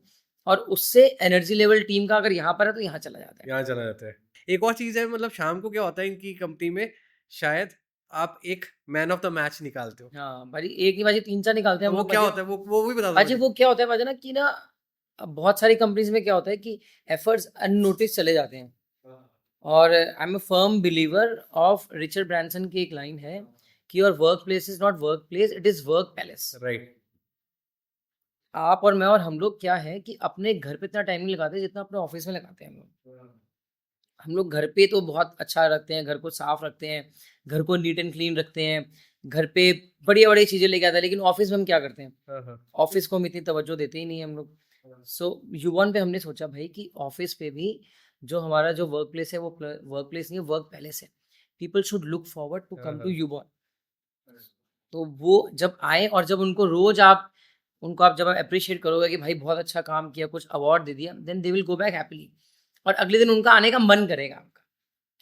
और उससे एनर्जी लेवल टीम का अगर यहाँ पर है तो यहाँ चला जाता है। यहाँ चला जाता है। एक और चीज़ है, मतलब शाम को क्या होता है इनकी कंपनी में, शायद आप एक मैन ऑफ द मैच निकालते हो। हाँ भाजी, एक नहीं भाजी 3-4 निकालते हैं तो हम वो लोग क्या भाजी। होता है? वो भी बता दो भाजी मुझे। वो क्या होता है भाजी ना, कि ना अब बहुत सारी कंपनीज में क्या होता है कि एफर्ट्स अननोटिस चले जाते हैं। और I am a firm believer of Richard Branson की एक लाइन है कि your work place is not work place, it is work palace. Right. आप और मैं और हम लोग क्या है कि अपने घर पे इतना टाइम नहीं लगाते जितना अपने ऑफिस में लगाते हैं हम लोग। हम लोग घर पे तो बहुत अच्छा रखते हैं, घर को साफ रखते हैं, घर को नीट एंड क्लीन रखते हैं, घर पे बढ़िया बढ़िया चीज़ें लेके आते हैं। लेकिन ऑफिस में हम क्या करते हैं, हाँ, हाँ। ऑफिस को हम इतनी तवज्जो देते ही नहीं हैं हम लोग। सो युवान पे हमने सोचा भाई कि ऑफिस पे भी जो हमारा जो वर्क प्लेस है, वो वर्क प्लेस नहीं है, वर्क पैलेस है। People should look forward to हाँ, कम टू हाँ। युवान। तो वो जब आए और जब उनको रोज आप, उनको आप जब अप्रिशिएट करोगे कि भाई बहुत अच्छा काम किया, कुछ अवार्ड दे दिया, then they will go back happily. और अगले दिन उनका आने का मन करेगा आपका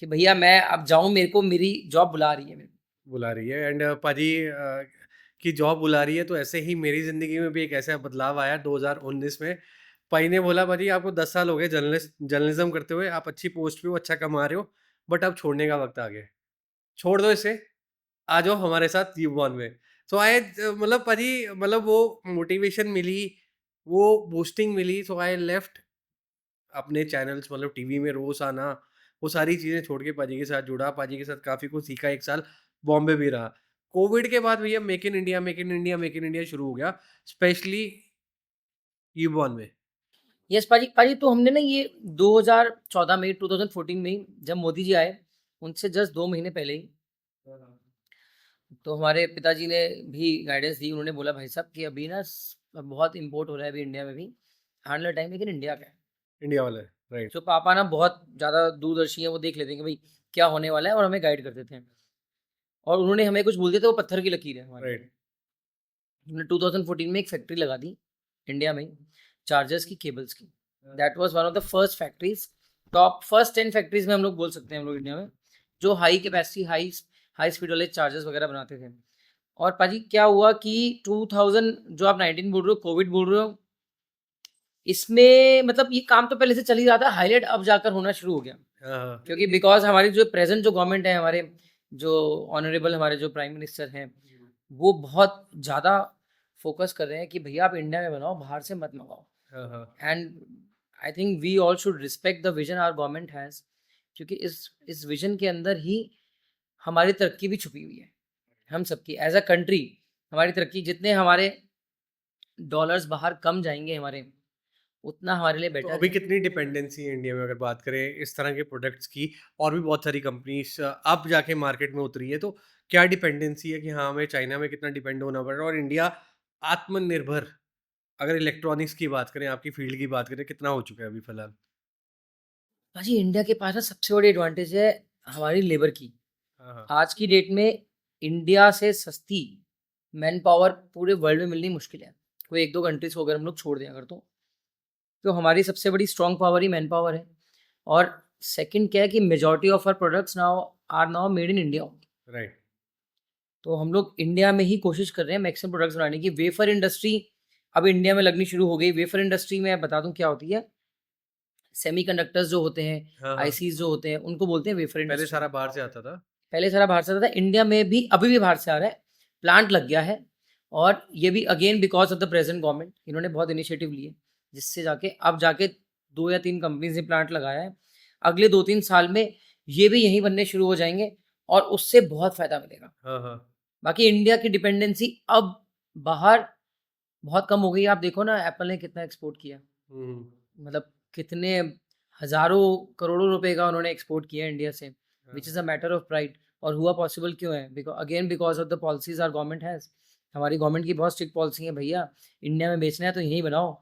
कि भैया मैं अब जाऊं, मेरे को मेरी जॉब बुला रही है मेरे को। बुला रही है। एंड पाजी की जॉब बुला रही है, तो ऐसे ही मेरी ज़िंदगी में भी एक ऐसा बदलाव आया 2019 में। भाई ने बोला भाई आपको 10 साल हो गए जर्नलिज्म करते हुए, आप अच्छी पोस्ट पे हो, अच्छा कमा रहे हो, बट अब छोड़ने का वक़्त आ गया है। छोड़ दो इसे, आ जाओ हमारे साथ यूबॉन में। सो आई मतलब पाजी मतलब वो मोटिवेशन मिली, वो बूस्टिंग मिली, सो आई लेफ्ट अपने चैनल्स मतलब टीवी में रोज़ आना, वो सारी चीज़ें छोड़ के पाजी के साथ जुड़ा, पाजी के साथ काफ़ी कुछ सीखा, 1 साल बॉम्बे भी रहा। कोविड के बाद भैया make in India, make in India, make in India शुरू हो गया, स्पेशली यूबॉन में। यस पाजी पाजी, तो हमने ना ये 2014 में 2014 में ही जब मोदी जी आए, उनसे जस्ट 2 महीने पहले ही तो हमारे पिताजी ने भी गाइडेंस दी। उन्होंने बोला भाई साहब कि अभी ना बहुत इम्पोर्ट हो रहा है अभी इंडिया में भी, आने वाला टाइम लेकिन इंडिया का है। इंडिया वाला है, राइट, तो पापा ना बहुत ज़्यादा दूरदर्शी हैं, वो देख लेते हैं कि भाई क्या होने वाला है और हमें गाइड कर देते हैं। और उन्होंने हमें कुछ बोल दिया तो वो पत्थर की लकीर है हमारे लिए। राइट। हमने 2014 में एक फैक्ट्री लगा दी इंडिया में, चार्जर्स की, केबल्स की। That was one of the first factories, top first 10 factories में हम लोग बोल सकते हैं हम लोग इंडिया में, जो हाई कैपेसिटी हाई स्पीड वाले चार्जर्स वगैरह बनाते थे। और पाजी क्या हुआ कि 2000 जो आप 19 बोल रहे हो, कोविड बोल रहे हो, इसमें मतलब ये काम तो पहले से चल ही रहा था, हाईलाइट अब जाकर होना शुरू हो गया। हाँ, हाँ। क्योंकि बिकॉज हमारी जो प्रेजेंट जो गवर्नमेंट है, हमारे जो ऑनरेबल हमारे जो प्राइम मिनिस्टर हैं, वो बहुत ज़्यादा फोकस कर रहे हैं कि भैया आप इंडिया में बनाओ, बाहर से मत मंगाओ। हाँ, हाँ। And I think we all should respect the vision our government has, क्योंकि इस विजन के अंदर ही हमारी तरक्की भी छुपी हुई है। हम सबकी एज अ कंट्री हमारी तरक्की, जितने हमारे डॉलर्स बाहर कम जाएंगे हमारे, उतना हमारे लिए तो बेटर अभी है। कितनी डिपेंडेंसी है इंडिया में अगर बात करें इस तरह के प्रोडक्ट्स की, और भी बहुत सारी कंपनीज अब जाके मार्केट में उतरी है, तो क्या डिपेंडेंसी है कि हाँ हमें चाइना में कितना डिपेंड होना पड़ रहा है, और इंडिया आत्मनिर्भर अगर इलेक्ट्रॉनिक्स की बात करें, आपकी फील्ड की बात करें, कितना हो चुका है अभी फिलहाल? भाजी इंडिया के पास ना सबसे बड़ी एडवांटेज है हमारी लेबर की। हाँ, हाँ। आज की डेट में इंडिया से सस्ती मैन पावर पूरे वर्ल्ड में मिलनी मुश्किल है। कोई 1-2 कंट्रीज को अगर हम लोग छोड़ दें अगर, तो हमारी सबसे बड़ी स्ट्रॉन्ग पावर ही मैन पावर है। और सेकंड क्या है कि majority of our products now made in India. Right. तो हम लोग इंडिया में ही कोशिश कर रहे हैं मैक्सिमम प्रोडक्ट्स बनाने की। वेफर इंडस्ट्री अब इंडिया में लगनी शुरू हो गई। वेफर इंडस्ट्री में बता दूं क्या होती है, सेमीकंडक्टर्स जो होते हैं, हाँ, हाँ। आईसीज जो होते हैं, उनको बोलते हैं वेफर पहले इंडस्ट्री। सारा बाहर से आता था। पहले सारा बाहर से आता था, इंडिया में भी अभी भी बाहर से आ रहा है, प्लांट लग गया है। और ये भी again because of the present government, इन्होंने बहुत इनिशिएटिव लिए, जिससे जाके अब जाके 2 या 3 कंपनीज ने प्लांट लगाया है। अगले 2-3 साल में ये भी यहीं बनने शुरू हो जाएंगे और उससे बहुत फ़ायदा मिलेगा। हाँ, हाँ। बाकी इंडिया की डिपेंडेंसी अब बाहर बहुत कम हो गई है। आप देखो ना एप्पल ने कितना एक्सपोर्ट किया, हम्म। मतलब कितने हज़ारों करोड़ों रुपए का उन्होंने एक्सपोर्ट किया इंडिया से, which is a matter of pride. और हुआ पॉसिबल क्यों है? Because of the policies our government has. हमारी गवर्नमेंट की बहुत स्ट्रिक्ट पॉलिसी है, भैया इंडिया में बेचना है तो यहीं बनाओ,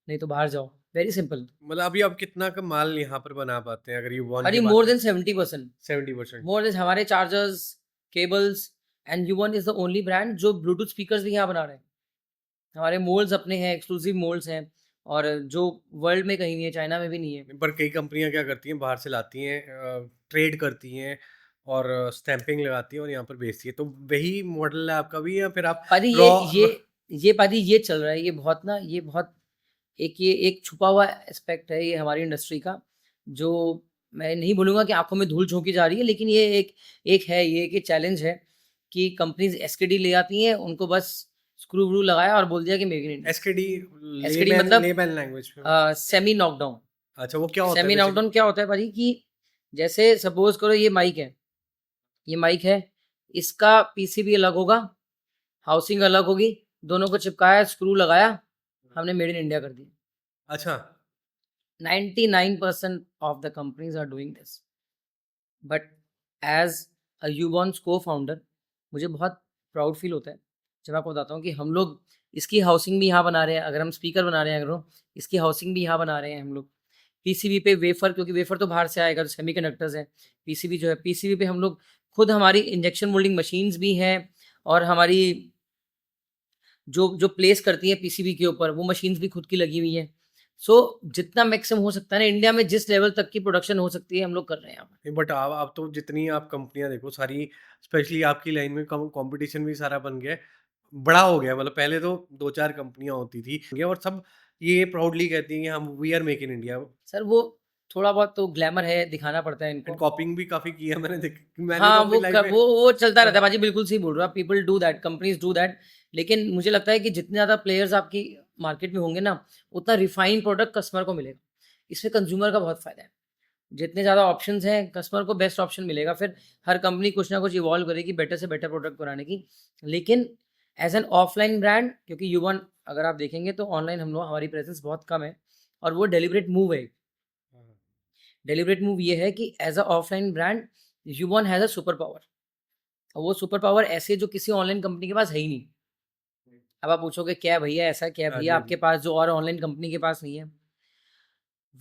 नहीं तो बाहर जाओ। Very simple. मतलब अभी आप कितना का माल यहाँ पर बना पाते हैं अगर यू वन अरे की बात मोर करें? देन 70%। 70%। मोर देन हमारे chargers, cables, and Ubon is the only brand जो ब्लूटूथ स्पीकर्स भी यहाँ बना रहे हैं। हमारे मोल्ड्स अपने हैं, एक्सक्लूसिव मोल्ड्स हैं, और जो वर्ल्ड में कहीं नहीं है, चाइना में भी नहीं है। पर कई कंपनियां क्या करती हैं, बाहर से लाती हैं, ट्रेड करती हैं और स्टैंपिंग लगाती हैं और यहाँ पर बेचती है, तो वही मॉडल है आपका भी, या फिर आप पाजी रॉ? ये पाजी ये चल रहा है, ये बहुत ना, ये बहुत ये एक छुपा हुआ एस्पेक्ट है ये हमारी इंडस्ट्री का, जो मैं नहीं बोलूँगा कि आँखों में धूल झोंकी जा रही है, लेकिन ये एक है, ये एक चैलेंज है कि कंपनीज़ एसकेडी ले आती हैं, उनको बस स्क्रू व्रू लगाया और बोल दिया कि make in India. SKD SKD मतलब लेमैन लैंग्वेज में? Semi knockdown. अच्छा, वो क्या होता है सेमी बेसिकली? नॉकडाउन क्या होता है भाजी कि जैसे सपोज करो ये माइक है, इसका पीसीबी अलग होगा, हाउसिंग अलग होगी, दोनों को चिपकाया, स्क्रू लगाया, हमने मेड इन इंडिया कर दिया। अच्छा। 99% of the companies are doing this, but as a यूबॉन्स को फाउंडर मुझे बहुत प्राउड फील होता है जब आपको बताता हूँ कि हम लोग इसकी हाउसिंग भी यहाँ बना रहे हैं। अगर हम स्पीकर बना रहे हैं, अगर इसकी हाउसिंग भी यहाँ बना रहे हैं हम लोग। पीसीबी पे वेफर, क्योंकि वेफर तो बाहर से आएगा, तो सेमीकंडक्टर्स हैं। पीसीबी जो है, पीसीबी पे हम लोग खुद, हमारी इंजेक्शन मोल्डिंग मशीन्स भी हैं, और हमारी जो जो प्लेस करती है पीसीबी के ऊपर, वो मशीन्स भी खुद की लगी हुई हैं। सो जितना मैक्सिमम हो सकता है ना, इंडिया में जिस लेवल तक की प्रोडक्शन हो सकती है हम लोग कर रहे हैं यहाँ पर। बट आप तो जितनी आप कंपनियां देखो सारी, स्पेशली आपकी लाइन में कंपटीशन भी सारा बन गया है, बड़ा हो गया है। मतलब पहले तो 2-4 कंपनियां होती थी और सब ये प्राउडली कहती हैं कि हम we are make in India. Sir वो थोड़ा बहुत तो ग्लैमर है, दिखाना पड़ता है एंड इनको। कॉपिंग भी काफ़ी की है मैंने तो हाँ, अपनी लाइफ में वो चलता रहता है हाँ, बाजी, बिल्कुल सही बोल रहे हो आप, people do that, companies do that. लेकिन मुझे लगता है कि जितने ज़्यादा प्लेयर्स आपकी मार्केट में होंगे ना, उतना रिफाइंड प्रोडक्ट कस्टमर को मिलेगा। इससे कंज्यूमर का बहुत फ़ायदा है। जितने ज़्यादा ऑप्शंस हैं, कस्टमर को बेस्ट ऑप्शन मिलेगा। फिर हर कंपनी कुछ ना कुछ इवॉल्व करेगी बेटर से बेटर प्रोडक्ट बनाने की। लेकिन एज़ एन ऑफलाइन ब्रांड, क्योंकि यूवन अगर आप देखेंगे तो ऑनलाइन हम लोग हमारी प्रेज़ेंस बहुत कम है, और वो डेलिब्रेट मूव है। डेलिब्रेट मूव ये है कि as a offline brand Ubon has a super power. और वो सुपर पावर ऐसी है जो किसी ऑनलाइन कंपनी के पास है ही नहीं। अब आप पूछोगे क्या है भैया, ऐसा क्या है हाँ भैया जी, हाँ आपके जी। पास जो और ऑनलाइन कंपनी के पास नहीं है?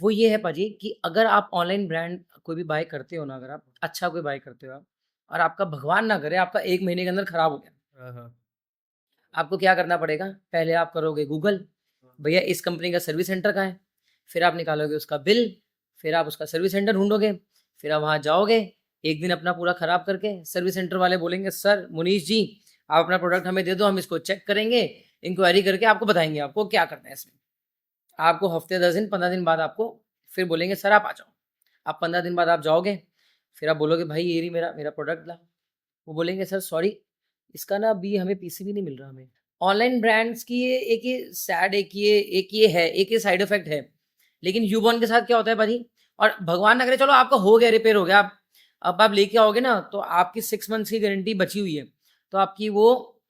वो ये है पाजी कि अगर आप ऑनलाइन ब्रांड कोई भी बाय करते हो ना, अगर आप अच्छा कोई बाय करते हो आप, और आपका भगवान ना करे आपका 1 महीने के अंदर खराब हो गया, हाँ, हाँ। आपको क्या करना पड़ेगा? पहले आप करोगे गूगल, भैया इस कंपनी का सर्विस सेंटर कहाँ है? फिर आप निकालोगे उसका बिल, फिर आप उसका सर्विस सेंटर ढूँढोगे, फिर आप वहाँ जाओगे, एक दिन अपना पूरा खराब करके सर्विस सेंटर वाले बोलेंगे, "सर, मुनीश जी, आप अपना प्रोडक्ट हमें दे दो, हम इसको चेक करेंगे, इंक्वायरी करके आपको बताएँगे आपको क्या करना है इसमें।" आपको हफ्ते 10 दिन 15 दिन बाद आपको फिर बोलेंगे सर आप आ जाओ। आप 15 दिन बाद आप जाओगे, फिर आप बोलोगे भाई ये रही मेरा मेरा प्रोडक्ट ला। वो बोलेंगे सर सॉरी, इसका ना अभी हमें पीसीबी नहीं मिल रहा हमें। ऑनलाइन ब्रांड्स की ये एक ये सैड एक ये साइड इफेक्ट है। लेकिन यूबॉर्न के साथ क्या होता है भाजी, और भगवान ना करे चलो आपका हो गया, रिपेयर हो गया, आप अब आप लेके आओगे ना तो आपकी 6 मंथ्स की गारंटी बची हुई है। तो आपकी वो,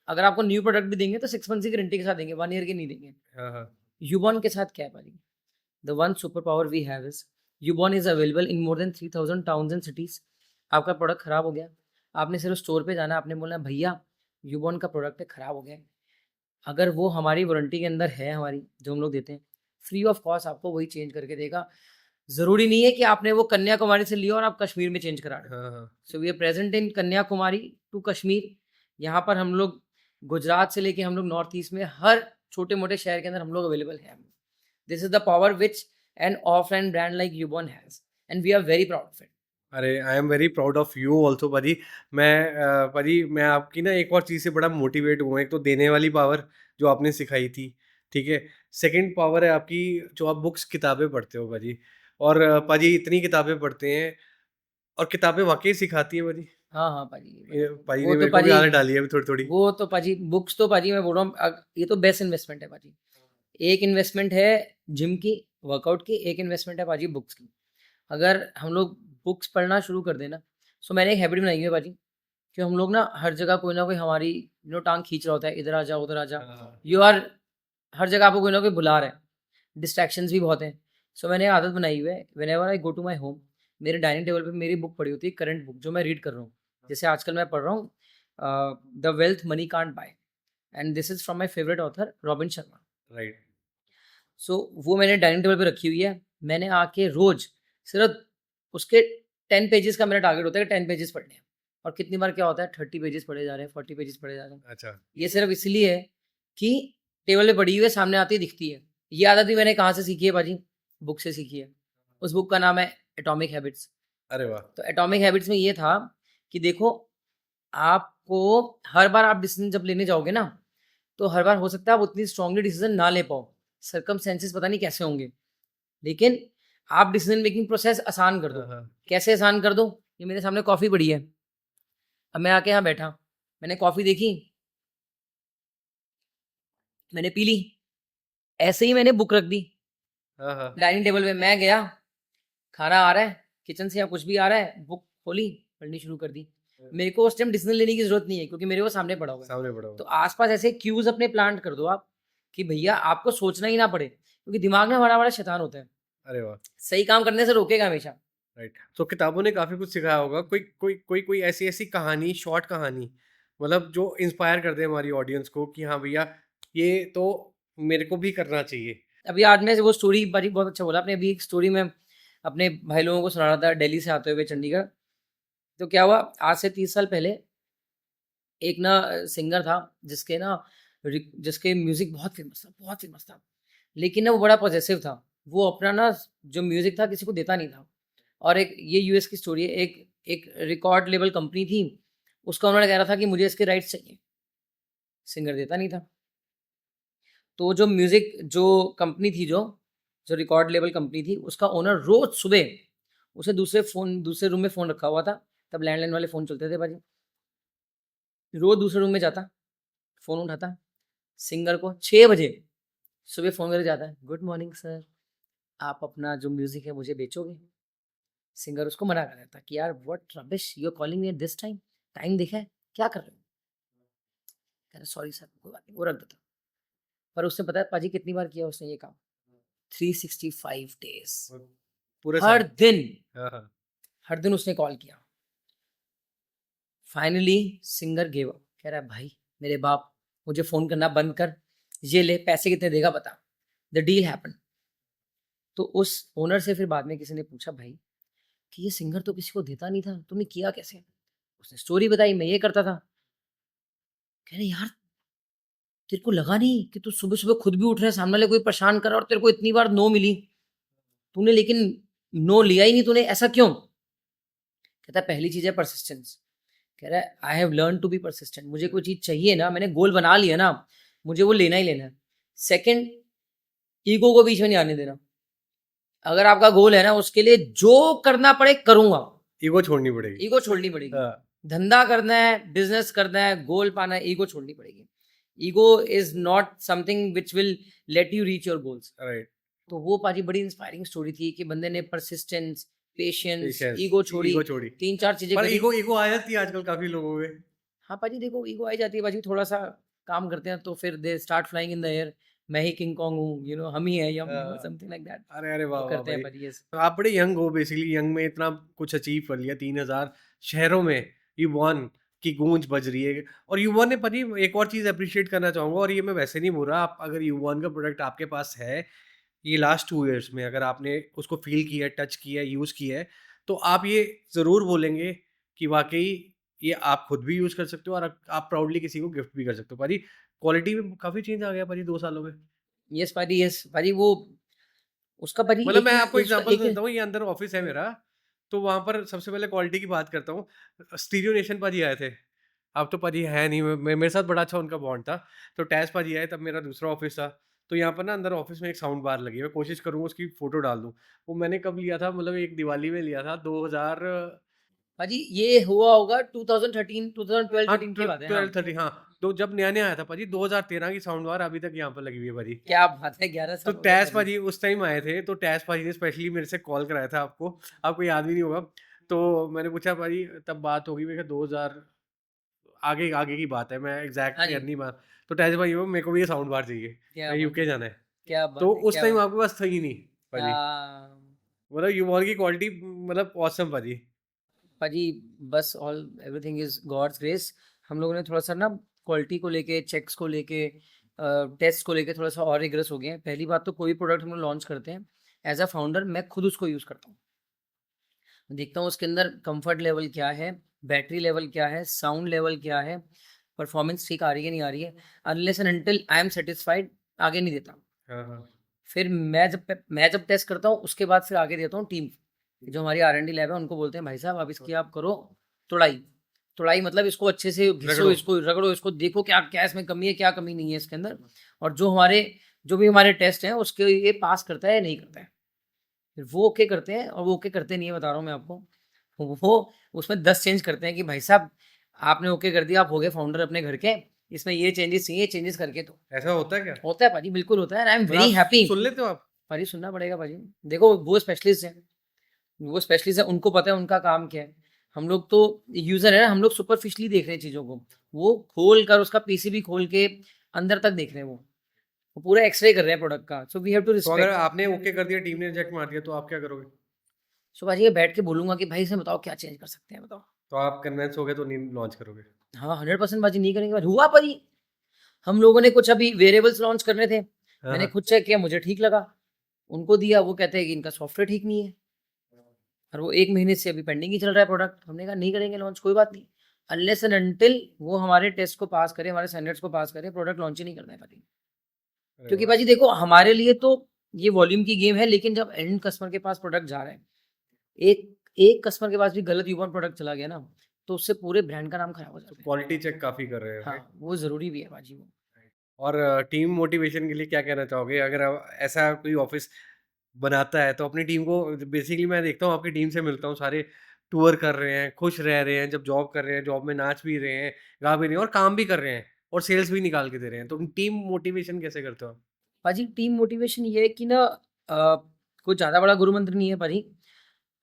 अगर आपको न्यू प्रोडक्ट भी देंगे तो 6 मंथ्स की गारंटी के साथ देंगे, 1 ईयर की नहीं देंगे। हाँ, हाँ। यूबॉर्न के साथ क्या है भाजी? The one superpower we have is Ubon is available in more than 3000 towns and cities. आपका प्रोडक्ट खराब हो गया, आपने सिर्फ स्टोर पे जाना, आपने बोलना भैया यूबॉन का प्रोडक्ट है खराब हो गया है। अगर वो हमारी वारंटी के अंदर है, हमारी जो हम लोग देते हैं, फ्री ऑफ कॉस्ट आपको वही चेंज करके देगा। ज़रूरी नहीं है कि आपने वो कन्याकुमारी से लिया और आप कश्मीर में चेंज करा रहे हो। हाँ, हाँ। So we are present in Kanyakumari to Kashmir. यहाँ पर हम लोग गुजरात से लेके हम लोग नॉर्थ ईस्ट में हर छोटे मोटे शहर के अंदर हम लोग अवेलेबल हैं। This is the power which an offline brand like Ubon has, and we are very proud of it. अरे I am very proud of you also पाजी। पाजी मैं आपकी ना एक और चीज़ से बड़ा मोटिवेट हुआ। एक तो देने वाली पावर जो आपने सिखाई थी, ठीक है। सेकंड पावर है आपकी जो आप बुक्स किताबें पढ़ते हो पाजी। और पाजी इतनी किताबें पढ़ते हैं और किताबें वाक़ई सिखाती हैं पाजी। हाँ, हाँ पाजी, ये पाजी वो ने तो मेरे को भी पाजी, आदत डाली है अभी थोड़ी-थोड़ी। वो तो पाजी बुक्स तो पाजी मैं बोल रहा हूँ ये तो बेस्ट इन्वेस्टमेंट है पाजी। एक इन्वेस्टमेंट है जिम की, वर्कआउट की, एक इन्वेस्टमेंट है पाजी बुक्स की। अगर हम लोग बुक्स पढ़ना शुरू कर देना, सो मैंने एक हैबिट बनाई है पाजी कि हम लोग ना हर जगह कोई ना कोई हमारी टांग खींच रहा होता है, इधर आ जा उधर आ जा, हाँ, यू आर, हर जगह आपको कोई ना कोई बुला रहा है, डिस्ट्रैक्शंस भी बहुत हैं। सो मैंने आदत बनाई हुई है, whenever I go to my home, मेरे डाइनिंग टेबल पे मेरी बुक पड़ी होती है, करंट बुक जो मैं रीड कर रहा हूँ। जैसे आजकल मैं पढ़ रहा हूँ the wealth money can't buy, and this is from my favourite author Robin Sharma. Right. So वो मैंने डाइनिंग टेबल पे रखी हुई है। मैंने आके रोज सिर्फ उसके 10 पेजेस का मेरा टारगेट होता है कि 10 पेजेस पढ़ने हैं। और कितनी बार क्या होता है 30 पेजेस पढ़े जा रहे हैं, 40 पेजेस पढ़े जा रहे हैं। अच्छा। ये सिर्फ इसलिए है कि टेबल पे पड़ी हुई है, सामने आती है, दिखती है। ये आदत भी मैंने कहाँ से सीखी है बाजी? बुक से सीखी है। उस बुक का नाम है एटॉमिक हैबिट्स। अरे वाह! तो एटॉमिक हैबिट्स में ये था कि देखो, आपको हर बार आप डिसीजन जब लेने जाओगे ना, तो हर बार हो सकता है आप उतनी स्ट्रांगली डिसीजन ना ले पाओ। सर्कमस्टेंसेस पता नहीं कैसे होंगे। लेकिन आप डिसीजन मेकिंग प्रोसेस आसान कर दो। हाँ, हाँ। कैसे आसान कर दो? ये मेरे सामने कॉफ़ी पड़ी है। अब मैं आके यहाँ बैठा, मैंने कॉफ़ी देखी, मैंने पी ली। ऐसे ही मैंने बुक रख दी हाँ, हाँ। डाइनिंग टेबल पे। मैं गया, खाना आ रहा है किचन से या कुछ भी आ रहा है, बुक खोली, पढ़नी शुरू कर दी। मेरे को उस टाइम डिसीजन लेने की जरूरत नहीं है क्योंकि मेरे वो सामने पड़ा हुआ है। सामने पड़ा तो हुआ। आसपास ऐसे क्यूज अपने प्लांट कर दो आप कि भैया आपको सोचना ही ना पड़े, क्योंकि दिमाग में बड़ा बड़ा शैतान होता है, अरे वाह! सही काम करने से रोकेगा हमेशा। राइट। तो किताबों ने काफ़ी कुछ सिखाया होगा। कोई ऐसी-ऐसी कहानी, शॉर्ट कहानी मतलब जो इंस्पायर कर दे हमारी ऑडियंस को कि हाँ भैया, ये तो मेरे को भी करना चाहिए। अभी आज मैं वो स्टोरी बारी बहुत अच्छा बोला आपने। अभी एक स्टोरी में अपने भाई लोगों को सुना रहा था दिल्ली से आते हुए चंडीगढ़। तो क्या हुआ, आज से 30 साल पहले एक ना सिंगर था जिसके ना जिसके म्यूजिक बहुत फेमस था। लेकिन ना वो बड़ा पॉजेसिव था। वो अपना ना जो म्यूजिक था किसी को देता नहीं था। और एक ये यूएस की स्टोरी है, एक एक रिकॉर्ड लेबल कंपनी थी, उसका उन्होंने कह रहा था कि मुझे इसके राइट्स चाहिए, सिंगर देता नहीं था। तो जो म्यूजिक जो कंपनी थी, जो जो रिकॉर्ड लेबल कंपनी थी, उसका ओनर रोज सुबह उसे दूसरे रूम में फ़ोन रखा हुआ था, तब लैंडलाइन वाले फ़ोन चलते थे भाजी। रोज दूसरे रूम में जाता, फ़ोन उठाता, सिंगर को 6 बजे सुबह फ़ोन करके जाता है, गुड मॉर्निंग सर, आप अपना जो म्यूजिक है मुझे बेचोगे? सिंगर उसको मना कर देता कि यार what rubbish, you are calling me at this time, time देखा है, क्या कर रहे हो? कह रहा सॉरी सर, कोई बात नहीं, वो रख देता। पर उसने पता है पाजी कितनी बार किया उसने ये काम? 365 डेज, पूरे हर साल। दिन, हाँ। हर दिन उसने कॉल किया। फाइनली सिंगर गिव अप, कह रहा है भाई मेरे बाप, मुझे फ़ोन करना बंद कर, ये ले पैसे कितने देगा बता। The deal happen. तो उस ओनर से फिर बाद में किसी ने पूछा, भाई कि ये सिंगर तो किसी को देता नहीं था, तुमने किया कैसे? उसने स्टोरी बताई, मैं ये करता था। कह रहे यार तेरे को लगा नहीं कि तू सुबह सुबह खुद भी उठ रहा है, सामने वाले कोई परेशान कर रहा है और तेरे को इतनी बार नो मिली, तूने लेकिन नो लिया ही नहीं, तूने ऐसा क्यों? कहता है पहली चीज है परसिस्टेंस। कह रहा है I have learn to be persistent, मुझे कोई चीज चाहिए ना, मैंने गोल बना लिया ना, मुझे वो लेना ही लेना है। सेकंड, ईगो को बीच में नहीं आने देना। अगर आपका गोल है ना, उसके लिए जो करना पड़े करूंगा, ईगो छोड़नी पड़ेगी। ईगो छोड़नी पड़ेगी। हाँ। धंधा करना है, बिजनेस करना है, गोल पाना है, ईगो छोड़नी पड़ेगी। Ego is not something which will let you reach your goals. Right. तो वो पाजी बड़ी इंस्पायरिंग स्टोरी थी कि बंदे ने परसिस्टेंस, पेशेंस, पेशेंस, ईगो छोड़ी, ईगो छोड़ी। 3-4 चीजें पर करी। ईगो ईगो आ जाती है आजकल काफी लोगों में। हाँ पाजी देखो, ईगो आई जाती है पाजी, थोड़ा सा काम करते हैं तो फिर they start flying in the air, मैं ही किंग कॉन्ग हूँ, यू नो हम ही है, यम समथिंग लाइक दैट। अरे अरे वाह वो वाह करते हैं भाई। पाजी, यस। तो आप बड़े यंग हो, बेसिकली यंग में इतना कुछ अचीव कर लिया, 3000 शहरों में यू वन की गूंज बज रही है। और यू वन ने पति एक और चीज़ अप्रिशिएट करना चाहूँगा, और ये मैं वैसे नहीं बोल रहा, आप अगर यू वन का प्रोडक्ट आपके पास है ये लास्ट 2 इयर्स में, अगर आपने उसको फील किया है, टच किया है, यूज़ किया है, तो आप ये ज़रूर बोलेंगे कि वाकई ये आप खुद भी यूज़ कर सकते हो और आप प्राउडली किसी को गिफ्ट भी कर सकते हो। भाजी क्वालिटी में काफ़ी चेंज आ गया भाजी 2 सालों में। यस पाजी, यस पाजी। वो उसका पाजी मतलब एक मैं चीज, आपको उसका एग्जांपल एक, देता हूँ, ये अंदर ऑफिस है मेरा, तो वहाँ पर सबसे पहले क्वालिटी की बात करता हूँ। स्टीरियो नेशन पाजी आए थे। अब तो पाजी है नहीं, मेरे साथ बड़ा अच्छा उनका बॉन्ड था। तो टैज़ पाजी आए, तब मेरा दूसरा ऑफिस था। तो यहाँ पर ना अंदर ऑफिस में एक साउंड बार लगी है, मैं कोशिश करूँगा उसकी फ़ोटो डाल दूँ। वो मैंने कब लिया था, मतलब एक दिवाली में लिया था 2000। पाजी ये हुआ होगा 2013, 2012, हाँ, 13 की बात है, हाँ। 12-13, हाँ। तो जब नया-नया आया था पाजी, 2013 की साउंड बार अभी तक यहाँ पर लगी हुई है पाजी। क्या बात है, 11 तो साल हो गए टैस पाजी। पाजी उस टाइम आए थे, तो टैस पाजी ने स्पेशली मेरे से कॉल कराया था आपको, आपको याद भी नहीं होगा। तो मैंने पूछा पाजी, तब बात होगी मेरे ख्याल 2000 आगे आगे की बात है, मैं हाँ एग्ज़ैक्ट ईयर जी, नहीं मार। तो टैस भाई वो मेरे को भी ये साउंड बार चाहिए, क्या मैं बात यूके है, जाना है। क्या तो बात है, उस क्या टाइम बात। आपके पास था ही नहीं पाजी। आ, मतलब यूवॉन की क्वालिटी मतलब ऑसम पाजी। पाजी बस all everything is God's grace. हम लोगों ने थोड़ा सा ना क्वालिटी को लेके, चेक्स को लेके, टेस्ट को लेके थोड़ा सा और रिग्रेस हो गए हैं। पहली बात तो कोई प्रोडक्ट हम लोग लॉन्च करते हैं, एज अ फाउंडर मैं खुद उसको यूज़ करता हूँ, देखता हूँ उसके अंदर कंफर्ट लेवल क्या है, बैटरी लेवल क्या है, साउंड लेवल क्या है, परफॉर्मेंस ठीक आ रही है नहीं आ रही है। Unless and until I am satisfied आगे नहीं देता। हाँ, हाँ। फिर मैं जब टेस्ट करता हूँ उसके बाद फिर आगे देता हूँ टीम, जो हमारी R&D लैब है, उनको बोलते हैं भाई साहब आप इसकी आप करो तुड़ाई। तुड़ाई मतलब इसको अच्छे से घिसो, रगड़ो। इसको रगड़ो, इसको देखो क्या क्या इसमें कमी है, क्या कमी नहीं है इसके अंदर। और जो भी हमारे टेस्ट हैं उसके ये पास करता है या नहीं करता है, फिर वो ओके करते हैं। और वो ओके करते नहीं है, बता रहा हूँ मैं आपको, वो उसमें 10 चेंज करते हैं कि भाई साहब आपने ओके कर दिया, आप हो गए फाउंडर अपने घर के, इसमें ये चेंजेस चाहिए, चेंजेस करके तो ऐसा होता है क्या? होता है पाजी, बिल्कुल होता है। आई एम मतलब वेरी आप हैप्पी। सुन लेते हो आप? पाजी सुनना पड़ेगा पाजी, देखो वो स्पेशलिस्ट हैं, वो स्पेशलिस्ट है, उनको पता है उनका काम क्या है। हम लोग तो यूजर है ना, हम लोग सुपरफिशली देख रहे हैं चीज़ों को, वो खोल कर उसका पीसीबी खोल के अंदर तक देख रहे हैं, वो पूरा एक्सरे कर रहे हैं प्रोडक्ट का। सो वी हैव टू तो अगर रिस्पेक्ट। आपने ओके कर दिया, टीम ने रिजेक्ट मार दिया, तो आप क्या करोगे? सो पाजी ये बैठ के बोलूंगा कि भाई इसमें बताओ क्या चेंज कर सकते हैं, बताओ। तो आप कन्विंस हो गए तो नहीं लॉन्च करोगे? हाँ 100% बाजी नहीं करेंगे, हुआ पाजी। हम लोगों ने कुछ अभी वेरिएबल्स लॉन्च करने थे, हाँ, मैंने हाँ। खुद चेक किया, मुझे ठीक लगा, उनको दिया, वो कहते हैं कि इनका सॉफ्टवेयर ठीक नहीं है, और वो 1 महीने से अभी पेंडिंग ही चल रहा है प्रोडक्ट। हमने कहा नहीं करेंगे लॉन्च, कोई बात नहीं, अनलेस एंड अनटिल वो हमारे टेस्ट को पास करे, हमारे स्टैंडर्ड्स को पास करे, प्रोडक्ट लॉन्च ही नहीं करना है पाजी। अरे क्योंकि वाह! पाजी देखो हमारे लिए तो ये वॉल्यूम की गेम है, लेकिन जब एंड कस्टमर के पास प्रोडक्ट जा रहा है, एक एक कस्टमर के पास भी गलत यूपन प्रोडक्ट चला गया ना, तो उससे पूरे ब्रांड का नाम खराब हो तो जाता है। क्वालिटी चेक काफ़ी कर रहे हो, हाँ राइट? वो ज़रूरी भी है पाजी वो। और टीम मोटिवेशन के लिए क्या कहना चाहोगे? अगर ऐसा कोई ऑफ़िस बनाता है, तो अपनी टीम को बेसिकली मैं देखता हूँ आपकी टीम से मिलता हूँ, सारे टूर कर रहे हैं, खुश रह रहे हैं, जब जॉब कर रहे हैं, जॉब में नाच भी रहे हैं, गा भी रहे हैं और काम भी कर रहे हैं और सेल्स भी निकाल के दे रहे हैं। तो टीम मोटिवेशन कैसे करते हो आप? पाजी टीम मोटिवेशन ये है कि ना कोई ज़्यादा बड़ा गुरु मंत्र नहीं है पाजी।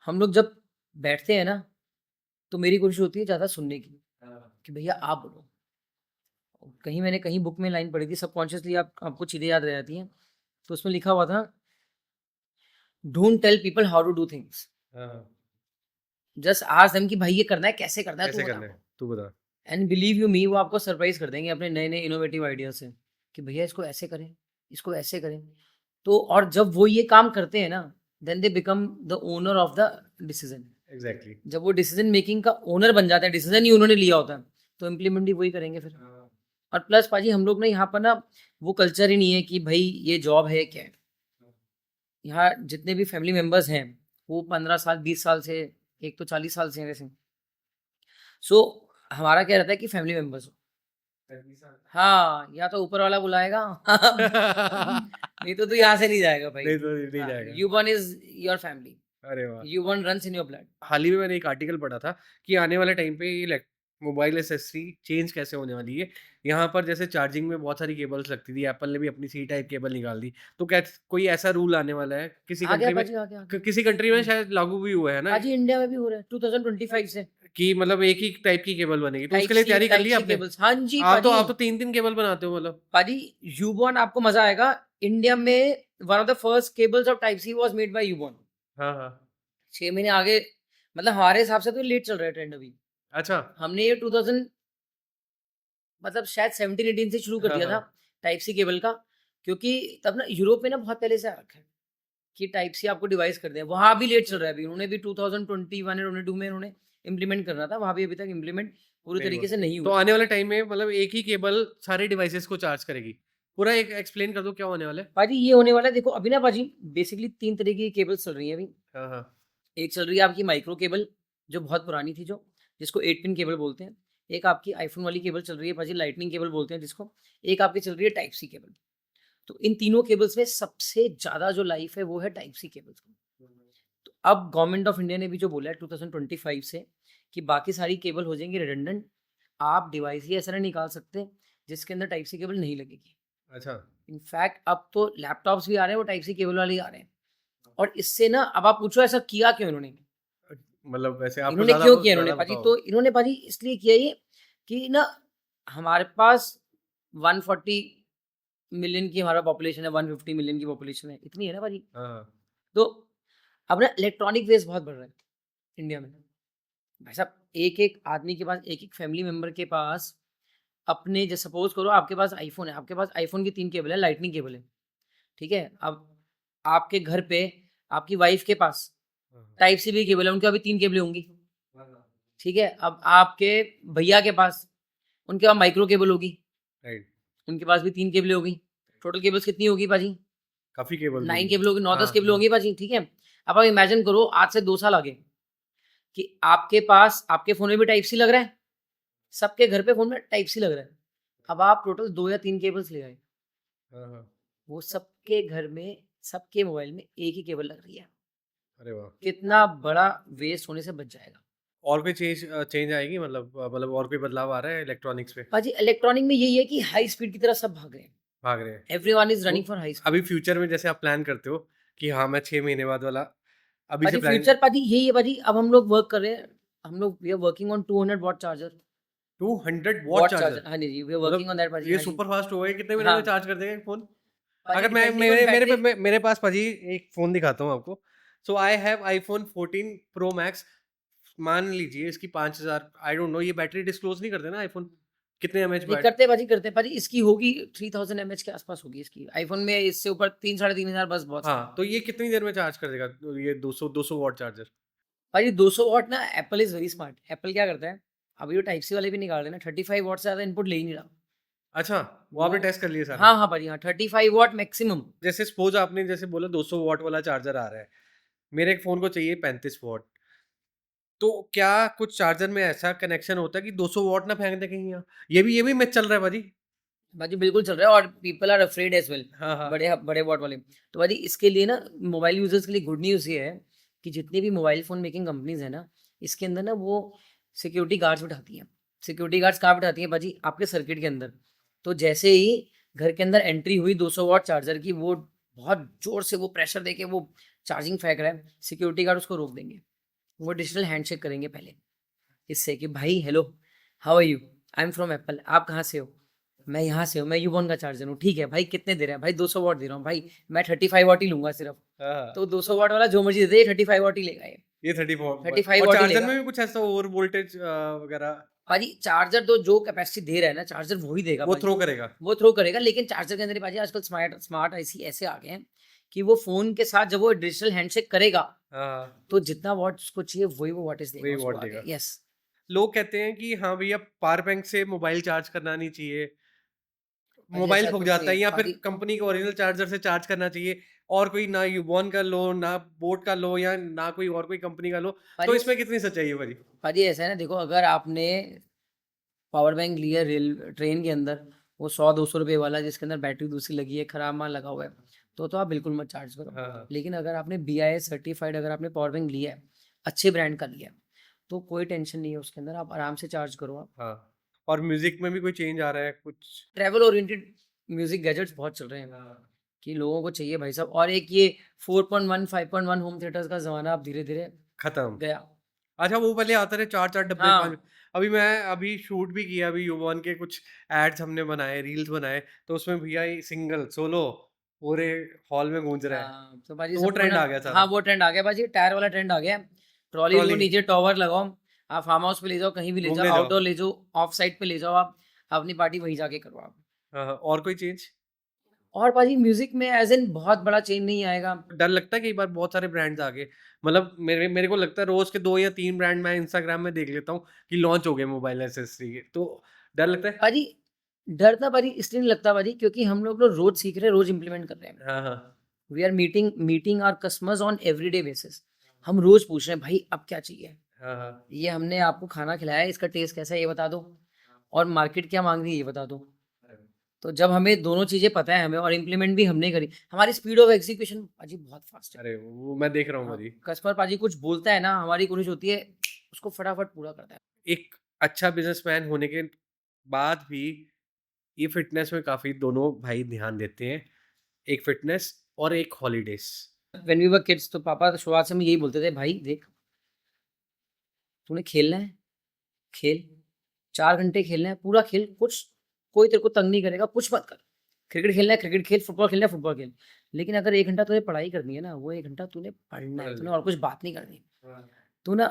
हम लोग जब बैठते हैं ना, तो मेरी कोशिश होती है ज़्यादा सुनने की, कि भैया आप बोलो। कहीं मैंने कहीं बुक में लाइन पढ़ी थी, सबकॉन्शियसली आपको चीज़ें याद रह जाती हैं। तो उसमें लिखा हुआ था, don't tell people how to do things, हाँ, हाँ। जस्ट आस्क देम कि भाई ये करना है, कैसे करना है, तू कैसे बता। करना है? तू बता। एंड बिलीव यू मी, वो आपको सरप्राइज कर देंगे अपने नए नए इनोवेटिव आइडिया से, कि भैया इसको ऐसे करें, इसको ऐसे करें। तो और जब वो ये काम करते हैं ना, then they become the owner of the decision. Exactly. जब वो डिसीजन मेकिंग का ओनर बन जाते हैं, डिसीजन ही उन्होंने लिया होता है, तो इम्प्लीमेंट ही वही करेंगे फिर। और प्लस पाजी हम लोग ना यहाँ पर ना वो कल्चर ही नहीं है कि भाई ये जॉब है क्या है। यहाँ जितने भी फैमिली मेम्बर्स हैं, वो 15 साल 20 साल से, एक तो 40 साल से हैं वैसे। सो हमारा क्या रहता है कि फैमिली मेम्बर्स हो। हाँ, या तो ऊपर वाला बुलाएगा नहीं तो तू यहाँ से नहीं जाएगा भाई। नहीं तो नहीं जाएगा। Ubon is your family, अरे वाह! Ubon runs in your blood. हाल ही में मैंने एक आर्टिकल पढ़ा था कि आने वाले टाइम पे ये मोबाइल एक्सेसरी चेंज कैसे होने वाली है। यहाँ पर जैसे चार्जिंग में बहुत सारी केबल्स लगती थी, एप्पल ने भी अपनी सी टाइप केबल निकाल दी। तो क्या कोई ऐसा रूल आने वाला है किसी आ गया कंट्री में? पाजी, आ गया, आ गया। किसी कंट्री में शायद लागू भी हुआ है ना, पाजी इंडिया में भी हो रहा है 2025 से। कि मतलब एक ही टाइप की केबल बनेगी। तो टाइप उसके लिए सी, तैयारी कर टाइप ली सी आपने? केबल्स, हाँ जी आप पाजी। तो 3-3 केबल बनाते हो मतलब। पाजी यूबॉन आपको मजा आएगा। इंडिया में one of the first cables of type C was made by Ubon. हाँ, हाँ। 6 महीने आगे, मतलब हमारे हिसाब से तो लेट चल रहा है ट्रेंड अभी। अच्छा। हमने ये 2000 मतलब शायद 17-18 से शुरू कर हाँ, दिया था हाँ। टाइप सी केबल का, क्योंकि तब ना यूरोप में ना बहुत पहले से आ रखा है कि टाइप सी आपको डिवाइस कर दें। वहाँ भी लेट चल रहा है अभी। उन्होंने भी 2021 या 22 में उन्होंने इम्प्लीमेंट करना था, वहाँ भी अभी तक इम्प्लीमेंट पूरी नहीं हुआ। तरीके से नहीं तो हुआ। आने वाले टाइम में मतलब एक ही केबल सारे डिवाइसेस को चार्ज करेगी। पूरा एक एक्सप्लेन कर दो क्या होने वाला है? पाजी ये होने वाला है, देखो अभी ना पाजी बेसिकली 3 तरीके की केबल्स चल रही हैं अभी। हाँ, हाँ। एक चल रही है आपकी माइक्रो केबल, जो बहुत पुरानी थी, जो जिसको 8 पिन केबल बोलते हैं। एक आपकी आईफ़ोन वाली केबल चल रही है पाजी, लाइटनिंग केबल बोलते हैं जिसको। एक आपकी चल रही है टाइप सी केबल। तो इन तीनों केबल्स में सबसे ज़्यादा जो लाइफ़ है वो है टाइप सी केबल्स की। तो अब गवर्नमेंट ऑफ इंडिया ने भी जो बोला है 2025 से, कि बाकी सारी केबल हो जाएंगी रिडंडेंट। आप डिवाइस ही ऐसा नहीं निकाल सकते जिसके अंदर टाइप सी केबल नहीं लगेगी। अच्छा। इनफैक्ट अब तो लैपटॉप्स भी आ रहे हैं वो टाइप सी केबल वाले ही आ रहे हैं। और इससे ना अब आप पूछो ऐसा किया क्यों इन्होंने? मतलब वैसे आपको इन्होंने क्यों किया इन्होंने ज़्यादा पता पाजी? होगा। तो इन्होंने पाजी इसलिए किया ये कि ना हमारे पास 140 मिलियन की हमारा पॉपुलेशन है, 150 मिलियन की पॉपुलेशन है, इतनी है ना पाजी। हाँ, हाँ। तो अब ना इलेक्ट्रॉनिक वेस्ट बहुत बढ़ रहा है इंडिया में। भाई साहब एक एक आदमी के पास, एक एक फैमिली मेंबर के पास अपने, जैसे सपोज करो आपके पास आईफोन है, आपके पास आईफोन की 3 केबल है, लाइटनिंग केबल है, ठीक है। अब आपके घर पे आपकी वाइफ के पास हाँ, हाँ। टाइप सी भी केबल है, उनके अभी 3 केबलें होंगी, ठीक है। अब आपके भैया के पास, उनके पास माइक्रो केबल होगी, राइट। उनके पास भी 3 केबलें होगी। टोटल केबल्स कितनी होगी पाजी? काफ़ी केबल्स 9 होंगी। केबल होगी, 9-10 हाँ, केबल हाँ। होंगी पाजी, ठीक है। अब आप इमेजिन करो आज से 2 साल आगे कि आपके पास आपके फ़ोन में भी टाइप सी लग रहा है, सबके घर पे फ़ोन में टाइप सी लग रहा है। अब आप टोटल 2 या 3 केबल्स ले आए, हाँ, हाँ। वो सबके घर में, सबके मोबाइल में एक ही केबल लग रही है। अरे वाह! कितना बड़ा वेस्ट होने से बच जाएगा। और कोई चेंज आएगी मतलब और कोई बदलाव आ रहा है इलेक्ट्रॉनिक्स पे? पाजी इलेक्ट्रॉनिक में यही है कि हाई स्पीड की तरफ सब भाग रहे हैं। भाग रहे हैं। एवरीवन इज़ तो रनिंग फॉर हाई स्पीड। अभी फ्यूचर में जैसे आप प्लान करते हो कि हाँ, मैं 6 महीने बाद वाला अभी से पाजी प्लान फ्यूचर पाजी यही है पाजी। अब हम लोग वर्क कर रहे हैं, हम लोग we are working on 200 watt charger. 200 watt watt charger. Charger, हाँ जी, वी आर वर्किंग ऑन मतलब दैट पाजी, ये हाँ जी। सुपर फास्ट होगा, ये कितने मिनट हाँ, में चार्ज कर देगा एक फ़ोन? पाजी अगर मैं डिपेंडिंग ऑन बैटरी। मेरे पास पाजी एक फ़ोन दिखाता हूँ आपको। So I have iPhone 14 pro max. मान लीजिए इसकी 5000, आई डोंट नो, ये बैटरी डिस्क्लोज़ नहीं करते ना आईफ़ोन? कितने एमएच नहीं करते हैं पाजी, करते हैं पाजी। इसकी होगी 3000 एमएच के आसपास होगी इसकी। आईफोन में इससे ऊपर 3 साढ़े 3 हज़ार बस बहुत है। हाँ, तो ये कितनी देर में चार्ज कर देगा ये 200 वॉट चार्जर? पाजी 200 वॉट ना, Apple is very smart. Apple क्या करता है, अभी वो टाइप सी वाले भी निकाल रहे हैं ना, 35 वॉट से ज़्यादा इनपुट ले ही नहीं रहा अच्छा, वो वो। आपने टेस्ट कर लिए सारे? हाँ, हाँ पाजी हाँ, 35 वॉट मैक्सिमम। जैसे सपोज़ आपने जैसे बोला 200 वॉट वाला चार्जर आ रहा है, मेरे एक फ़ोन को चाहिए 35 वॉट। तो क्या कुछ चार्जर में ऐसा कनेक्शन होता है कि 200 वॉट ना फेंक दे कहीं यहाँ? ये भी मिथ चल रहा है भाजी। भाजी बिल्कुल चल रहा है और people are afraid as well, हाँ, हाँ। बड़े बड़े वॉट वाले। तो भाजी इसके लिए ना मोबाइल यूजर्स के लिए गुड न्यूज़ ये है कि जितनी भी मोबाइल फ़ोन मेकिंग कंपनीज है ना, इसके अंदर ना वो सिक्योरिटी गार्ड्स बिठाती हैं। सिक्योरिटी गार्ड्स कहाँ बिठाती हैं भाजी? आपके सर्किट के अंदर। तो जैसे ही घर के अंदर एंट्री हुई 200 वॉट चार्जर की, वो बहुत जोर से वो प्रेशर देके वो चार्जिंग फेंक रहा है, सिक्योरिटी गार्ड उसको रोक देंगे। वो डिजिटल हैंडशेक करेंगे पहले इससे कि भाई hello, how are you, I am from Apple, आप कहाँ से हो? मैं यहाँ से हूँ, मैं यूबॉन का चार्जर हूँ। ठीक है भाई, कितने दे रहे हैं? भाई 200 वॉट दे रहा हूँ भाई, मैं 35 वॉट ही लूंगा सिर्फ। हाँ, हाँ। तो 200 वॉट वाला जो मर्जी दे दे, 35 वॉट ही लेगा ये, ये 34 35 और वॉट ही चार्जर लेगा। में भी कुछ ऐसा ओवर वोल्टेज वगैरह भाजी चार्जर तो जो कैपेसिटी दे रहा है ना, चार्जर वही देगा वो भाजी, थ्रो करेगा? वो थ्रो करेगा। लेकिन चार्जर के अंदर ही भाजी आजकल स्मार्ट स्मार्ट ऐसी ऐसे आ गए हैं कि वो फोन के साथ जब वो डिजिटल हैंडशेक करेगा, हाँ, तो जितना वॉट उसको चाहिए वही वो वॉटेज देगा वही उसको वॉट आगे। देगा। यस लोग कहते हैं कि हाँ भैया, पावर बैंक से मोबाइल चार्ज करना नहीं चाहिए, भाजी, मोबाइल ऐसा ठुक कुछ जाता नहीं है, है या फिर भाजी। कंपनी के ओरिजिनल चार्जर से चार्ज करना चाहिए, और कोई ना यूबॉन का लो, ना बोट का लो, या ना कोई और कोई कंपनी का लो, तो भाजी इसमें कितनी सच्चाई है भाजी? भाजी ऐसा है ना, देखो अगर आपने पावर बैंक लिया रेल ट्रेन के अंदर, वो 100-200 रुपये वाला जिसके अंदर बैटरी दूसरी लगी है, खराब माल लगा हुआ है, तो आप बिल्कुल मत चार्ज करो। हाँ, हाँ। लेकिन अगर आपने BIS सर्टिफाइड अगर आपने पावर बैंक लिया है, अच्छे ब्रांड का लिया है, तो कोई टेंशन नहीं है उसके अंदर, आप आराम से चार्ज करो आप। हाँ, और म्यूजिक में भी कोई चेंज आ रहा है कुछ? ट्रैवल ओरिएंटेड म्यूजिक गैजेट्स बहुत चल रहे हैं हाँ। कि लोगों को चाहिए भाई साहब। और एक ये 4.1 5.1 होम थिएटर्स का ज़माना अब धीरे धीरे खत्म। गया। अच्छा, वो पहले आते थे 4-4 डब्बे, 5। हाँ अभी शूट भी किया, अभी यूबॉन के कुछ एड्स हमने बनाए, रील्स बनाए, तो उसमें भैया ये सिंगल, सोलो पूरे हॉल में गूंज रहा है। हाँ, तो भाजी तो वो सबको ट्रेंड ना, आ गया हाँ सारा। वो ट्रेंड आ गया भाजी, टायर वाला ट्रेंड आ गया। ट्रॉली लो, ट्रॉली नीचे टॉवर लगाओ, आप फार्म हाउस पे ले जाओ, कहीं भी ले जाओ, घूमने जाओ। आउटडोर ले जाओ, ऑफ साइड पे ले जाओ, आप अपनी पार्टी वहीं जाके करो आप। हाँ, हाँ, और कोई चेंज? और भाजी म्यूजिक में एज इन बहुत बड़ा चेंज नहीं आएगा। डर लगता है कई बार, बहुत सारे ब्रांड्स आ गए, मतलब मेरे मेरे को लगता है रोज के 2 या 3 ब्रांड मैं इंस्टाग्राम में देख लेता हूँ कि लॉन्च हो गए मोबाइल एक्सेसरी के, तो डर लगता है? भाजी डर ना भाजी इसलिए नहीं लगता भाजी, क्योंकि हम लोग रोज सीख रहे हैं, रोज इम्प्लीमेंट कर रहे हैं। हाँ, हाँ। We are meeting our customers on everyday basis. हम रोज पूछ रहे हैं भाई अब क्या चाहिए, हाँ, हाँ। ये हमने आपको खाना खिलाया है, इसका टेस्ट कैसा है ये बता दो, और मार्केट क्या मांग रही है ये बता दो। तो जब हमें दोनों चीजें पता है हमें, और इम्प्लीमेंट भी हमने करी, हमारी स्पीड ऑफ एग्जीक्यूशन पाजी बहुत फास्ट है। अरे वो मैं देख रहा हूँ हाँ, भाजी। कस्टमर पाजी कुछ बोलता है ना, हमारी कोशिश होती है उसको फटाफट पूरा करता है। एक अच्छा बिजनेसमैन होने के बाद भी ये फिटनेस में काफ़ी दोनों भाई ध्यान देते हैं। एक फिटनेस और एक holidays. When we were kids, तो पापा तो शुरुआत से हमें यही बोलते थे, भाई देख तूने खेलना है खेल, 4 घंटे खेलना है पूरा खेल, कुछ कोई तेरे को तंग नहीं करेगा, कुछ मत कर। क्रिकेट खेलना है क्रिकेट खेल, फुटबॉल खेलना है फुटबॉल खेल। लेकिन अगर 1 घंटा तुझे पढ़ाई करनी है ना, वो 1 घंटा तूने पढ़ना है, पढ़ तूने ले। और कुछ बात नहीं करनी। हाँ। तू ना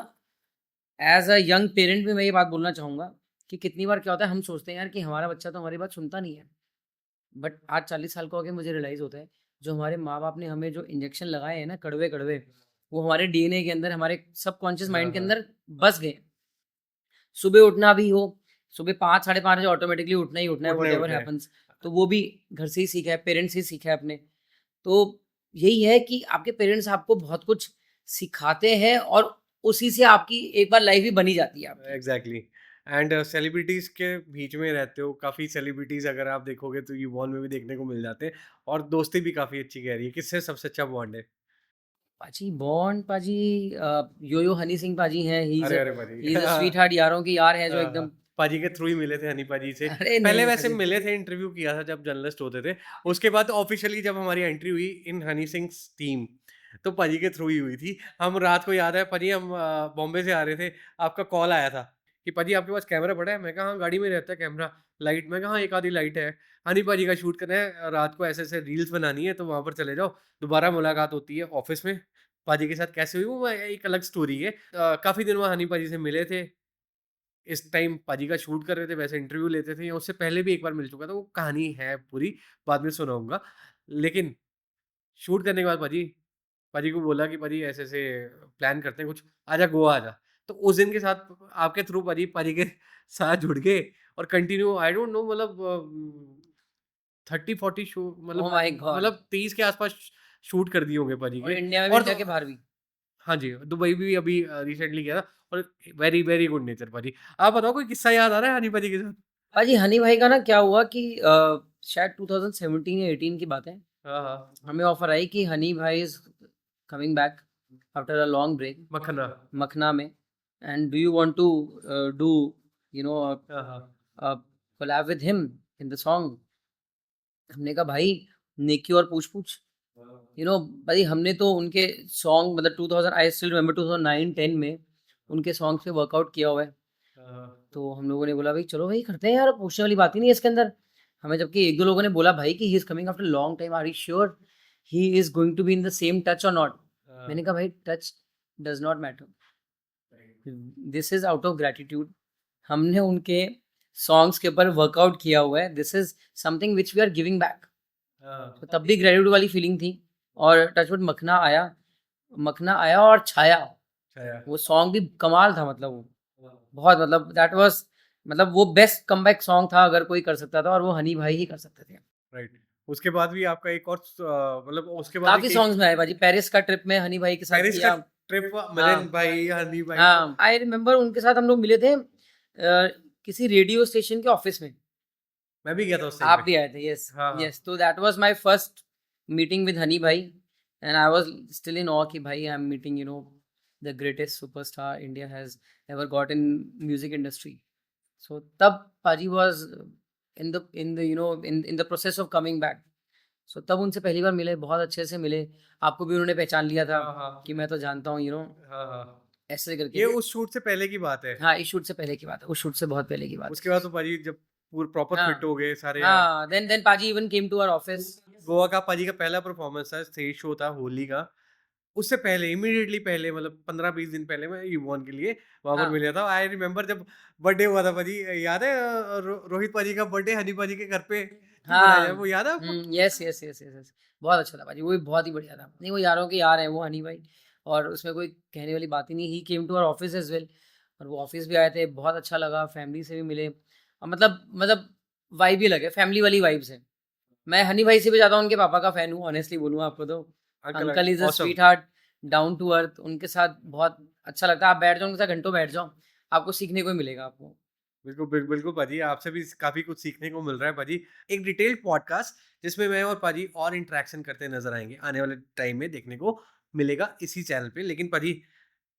एज अ यंग पेरेंट भी मैं ये बात बोलना चाहूंगा कि कितनी बार क्या होता है, हम सोचते हैं यार कि हमारा बच्चा तो हमारी बात सुनता नहीं है, बट आज 40 साल का हो गया मुझे रियलाइज होता है, जो हमारे माँ बाप ने हमें जो इंजेक्शन लगाए हैं ना कड़वे कड़वे, वो हमारे DNA के अंदर, हमारे सबकॉन्शियस हाँ, माइंड के हाँ। अंदर बस गए। सुबह उठना भी हो, सुबह 5 साढ़े 5 बजे ऑटोमेटिकली उठना ही उठना है, उठना वट ही एवर उठना है। हैपन्स। तो वो भी घर से ही सीखा है, पेरेंट्स से ही सीखा है अपने। तो यही है कि आपके पेरेंट्स आपको बहुत कुछ सिखाते हैं, और उसी से आपकी एक बार लाइफ ही बनी जाती है आपकी। एग्ज़ैक्टली। एंड सेलिब्रिटीज़ के बीच में रहते हो, काफ़ी सेलिब्रिटीज़ अगर आप देखोगे तो यूबॉन में भी देखने को मिल जाते हैं, और दोस्ती भी काफ़ी अच्छी गहरी है। किससे सबसे अच्छा बॉन्ड है? पाजी बॉन्ड पाजी, यो यो हनी सिंह पाजी हैं, अरे, अरे भाजी! He is a sweet heart, यारों की यार है जो हाँ, हाँ। एकदम। पाजी के थ्रू ही मिले थे, हनी पाजी से। अरे पहले नहीं वैसे पाजी, मिले थे, इंटरव्यू किया था जब जर्नलिस्ट होते थे। उसके बाद ऑफ़िशियली जब हमारी एंट्री हुई इन हनी सिंह्स टीम, तो पाजी के थ्रू ही हुई थी। हम रात को, याद है पाजी, हम बॉम्बे से आ रहे थे, आपका कॉल आया था कि पाजी आपके पास कैमरा पड़ा है? मैं कहा हाँ, गाड़ी में रहता है कैमरा। लाइट? मैं कहा हाँ, एक आधी लाइट है। हनी पाजी का शूट करना है, रात को ऐसे-ऐसे रील्स बनानी है, तो वहाँ पर चले जाओ। दोबारा मुलाकात होती है ऑफ़िस में। पाजी के साथ कैसे हुई वो एक अलग स्टोरी है। काफ़ी दिन बाद हनी पाजी से मिले थे। इस टाइम पाजी का शूट कर रहे थे, वैसे इंटरव्यू लेते थे, या उससे पहले भी एक बार मिल चुका था, वो कहानी है पूरी, बाद में सुनाऊँगा। लेकिन शूट करने के बाद पाजी पाजी को बोला कि पाजी ऐसे-ऐसे प्लान करते हैं कुछ, आजा गोवा आजा। तो उस दिन के साथ आपके थ्रू पाजी पाजी के साथ जुड़ गए, और कंटिन्यू आई डोंट नो, मतलब 30-40 शो, ओह मतलब माय गॉड। 30 के आस-पास शूट कर दिए होंगे पाजी और के। इंडिया में भी, और इंडिया तो के बाहर भी। हाँ जी, दुबई भी अभी रिसेंटली गया था, और वेरी, वेरी गुड नेचर पाजी। आप बताओ कोई किस्सा याद आ रहा है हनी पाजी के साथ? पाजी हनी भाई का ना क्या हुआ कि शायद 2017 या 18 की बात है, हाँ हाँ हमें ऑफर आई कि हनी भाई is coming back after a long break Makhna Makhna में, and do you want to do you know हाँ हाँ collab with him in the song. हमने कहा भाई नेकी और पूछ पूछ, भाई हमने तो उनके सॉन्ग मतलब 2000 आई स्टिल रिमेम्बर 2009-10 में उनके सॉन्ग पे वर्कआउट किया हुआ है। हाँ, तो हम लोगों ने बोला भाई चलो भाई करते हैं यार, पूछने वाली बात ही नहीं है इसके अंदर। हमें जबकि एक दो लोगों ने बोला भाई कि he is coming after long time, are you sure he is going to be in the same touch और नॉट। हाँ, मैंने कहा भाई touch does not matter, this is out of gratitude. हमने उनके सॉन्ग्स के ऊपर वर्कआउट किया हुआ है, this is something which we are giving back. हाँ, तो तब भी ग्रेटिट्यूड वाली फीलिंग थी। और टचवुड मखना आया और छाया। छाया, वो सॉन्ग भी कमाल था, मतलब वो बहुत मतलब दैट वाज मतलब वो बेस्ट कमबैक सॉन्ग था अगर कोई कर सकता था, और वो हनी भाई ही कर सकते थे। राइट। उसके बाद भी आपका एक और मतलब उसके बाद काफी एक सॉन्ग्स में आए भाजी, पेरिस का ट्रिप में हनी भाई के साथ पेरिस का किया। ट्रिप हाँ मिलन भाई हनी भाई तो हाँ, आई रिमेम्बर उनके साथ हम लोग मिले थे किसी रेडियो स्टेशन के ऑफिस में। मैं भी गया था उस टाइम आप पे। भी आए थे, यस हाँ हाँ यस। तो that was my first meeting with Honey भाई, and I was still in awe कि भाई I am meeting the greatest superstar India has ever got in music industry. So तब पाजी was in the process of coming back. So तब उनसे पहली बार मिले, बहुत अच्छे से मिले। आपको भी उन्होंने पहचान लिया था हाँ हाँ कि मैं तो जानता हूँ हाँ हाँ ऐसे करके। ये उस शूट से पहले की बात है। हाँ, इस शूट से पहले की बात है, उस शूट से बहुत पहले की बात उसके है। बाद तो पाजी जब पूरे प्रॉपर हाँ फिट हो गए सारे हाँ, देन पाजी even came to our office. Goa का पाजी का पहला परफॉर्मेंस था, स्टेज शो था होली का। उससे पहले इमीडिएटली पहले मतलब 15-20 दिन पहले मैं यूबॉन के लिए वहाँ पर हाँ मिला था। आई रिमेम्बर जब बर्थडे हुआ था पाजी, याद है रोहित पाजी का बर्थडे हनी पाजी के घर पे मनाया हाँ, जाए, वो याद है आपको? Yes yes yes yes yes, बहुत अच्छा था भाजी, वो भी बहुत ही बढ़िया था। नहीं, वो यारों के यार हैं वो हनी भाई, और उसमें कोई कहने वाली बात ही नहीं। He came to our office as well, और वो ऑफिस भी आए थे, बहुत अच्छा लगा, फैमिली से भी मिले, और मतलब वाइब ही लगे, फैमिली वाली वाइब्स है। मैं हनी भाई से भी ज़्यादा उनके पापा का फ़ैन हूँ, ऑनेस्टली बोलूँ आपको तो। Uncle uncle is a awesome. Sweetheart, down to earth, उनके साथ बहुत अच्छा लगता है। आप बैठ जाओ उनके साथ, घंटों बैठ जाओ, आपको सीखने को ही मिलेगा आपको। बिल्कुल, बिल्कुल पाजी, आपसे भी काफ़ी कुछ सीखने को मिल रहा है पाजी। एक डिटेल्ड पॉडकास्ट जिसमें मैं और पाजी और इंटरैक्शन करते नज़र आएँगे, आने वाले टाइम में देखने को मिलेगा इसी चैनल पे। लेकिन पाजी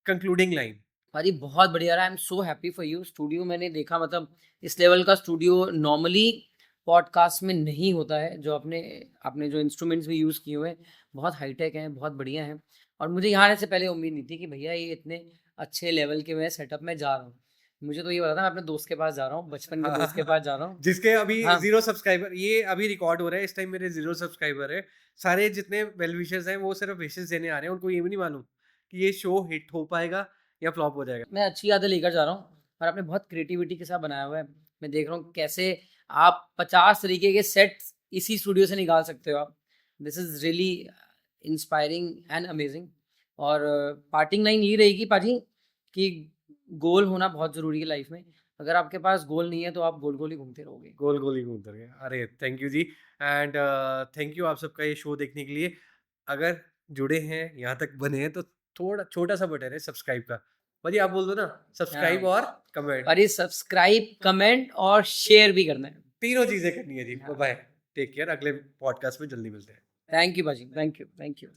कंक्लूडिंग लाइन। भाजी बहुत बढ़िया रहा, I am so happy for you. Studio मैंने देखा, मतलब इस लेवल का स्टूडियो नॉर्मली पॉडकास्ट में नहीं होता है। जो आपने आपने जो इंस्ट्रूमेंट्स भी यूज़ किए हुए हैं बहुत हाईटेक हैं, बहुत बढ़िया हैं, और मुझे यहाँ आने से पहले उम्मीद नहीं थी कि भैया ये इतने अच्छे लेवल के मैं सेटअप में जा रहा हूँ। मुझे तो ये पता था मैं अपने दोस्त के पास जा रहा हूँ, बचपन के दोस्त के पास जा रहा हूँ। जिसके अभी हाँ 0 सब्सक्राइबर, ये अभी रिकॉर्ड हो रहा है, इस टाइम मेरे 0 सब्सक्राइबर है। सारे जितने वेल विशर्स हैं वो सिर्फ विशेस देने आ रहे हैं, उनको ये भी नहीं मालूम कि ये शो हिट हो पाएगा या फ्लॉप हो जाएगा। मैं अच्छी यादें लेकर जा रहा हूँ, और आपने बहुत क्रिएटिविटी के साथ बनाया हुआ है। मैं देख रहा हूँ कैसे आप 50 तरीके के सेट्स इसी स्टूडियो से निकाल सकते हो आप। This is really inspiring and amazing. और पार्टिंग लाइन यही रहेगी पाजी कि गोल होना बहुत ज़रूरी है लाइफ में। अगर आपके पास गोल नहीं है तो आप गोल गोल ही घूमते रहोगे। गोल गोल ही घूमते रहे। अरे थैंक यू जी, एंड थैंक यू आप सबका ये शो देखने के लिए। अगर जुड़े हैं यहाँ तक बने हैं तो थोड़ा छोटा सा बटन है सब्सक्राइब का, भाजी आप बोल दो ना, हाँ सब्सक्राइब और कमेंट, और ये सब्सक्राइब, कमेंट और शेयर भी करना है। तीनों चीजें करनी है जी। हाँ, बाय, टेक केयर, अगले पॉडकास्ट में जल्दी मिलते हैं। थैंक यू पाजी, थैंक यू, थैंक यू।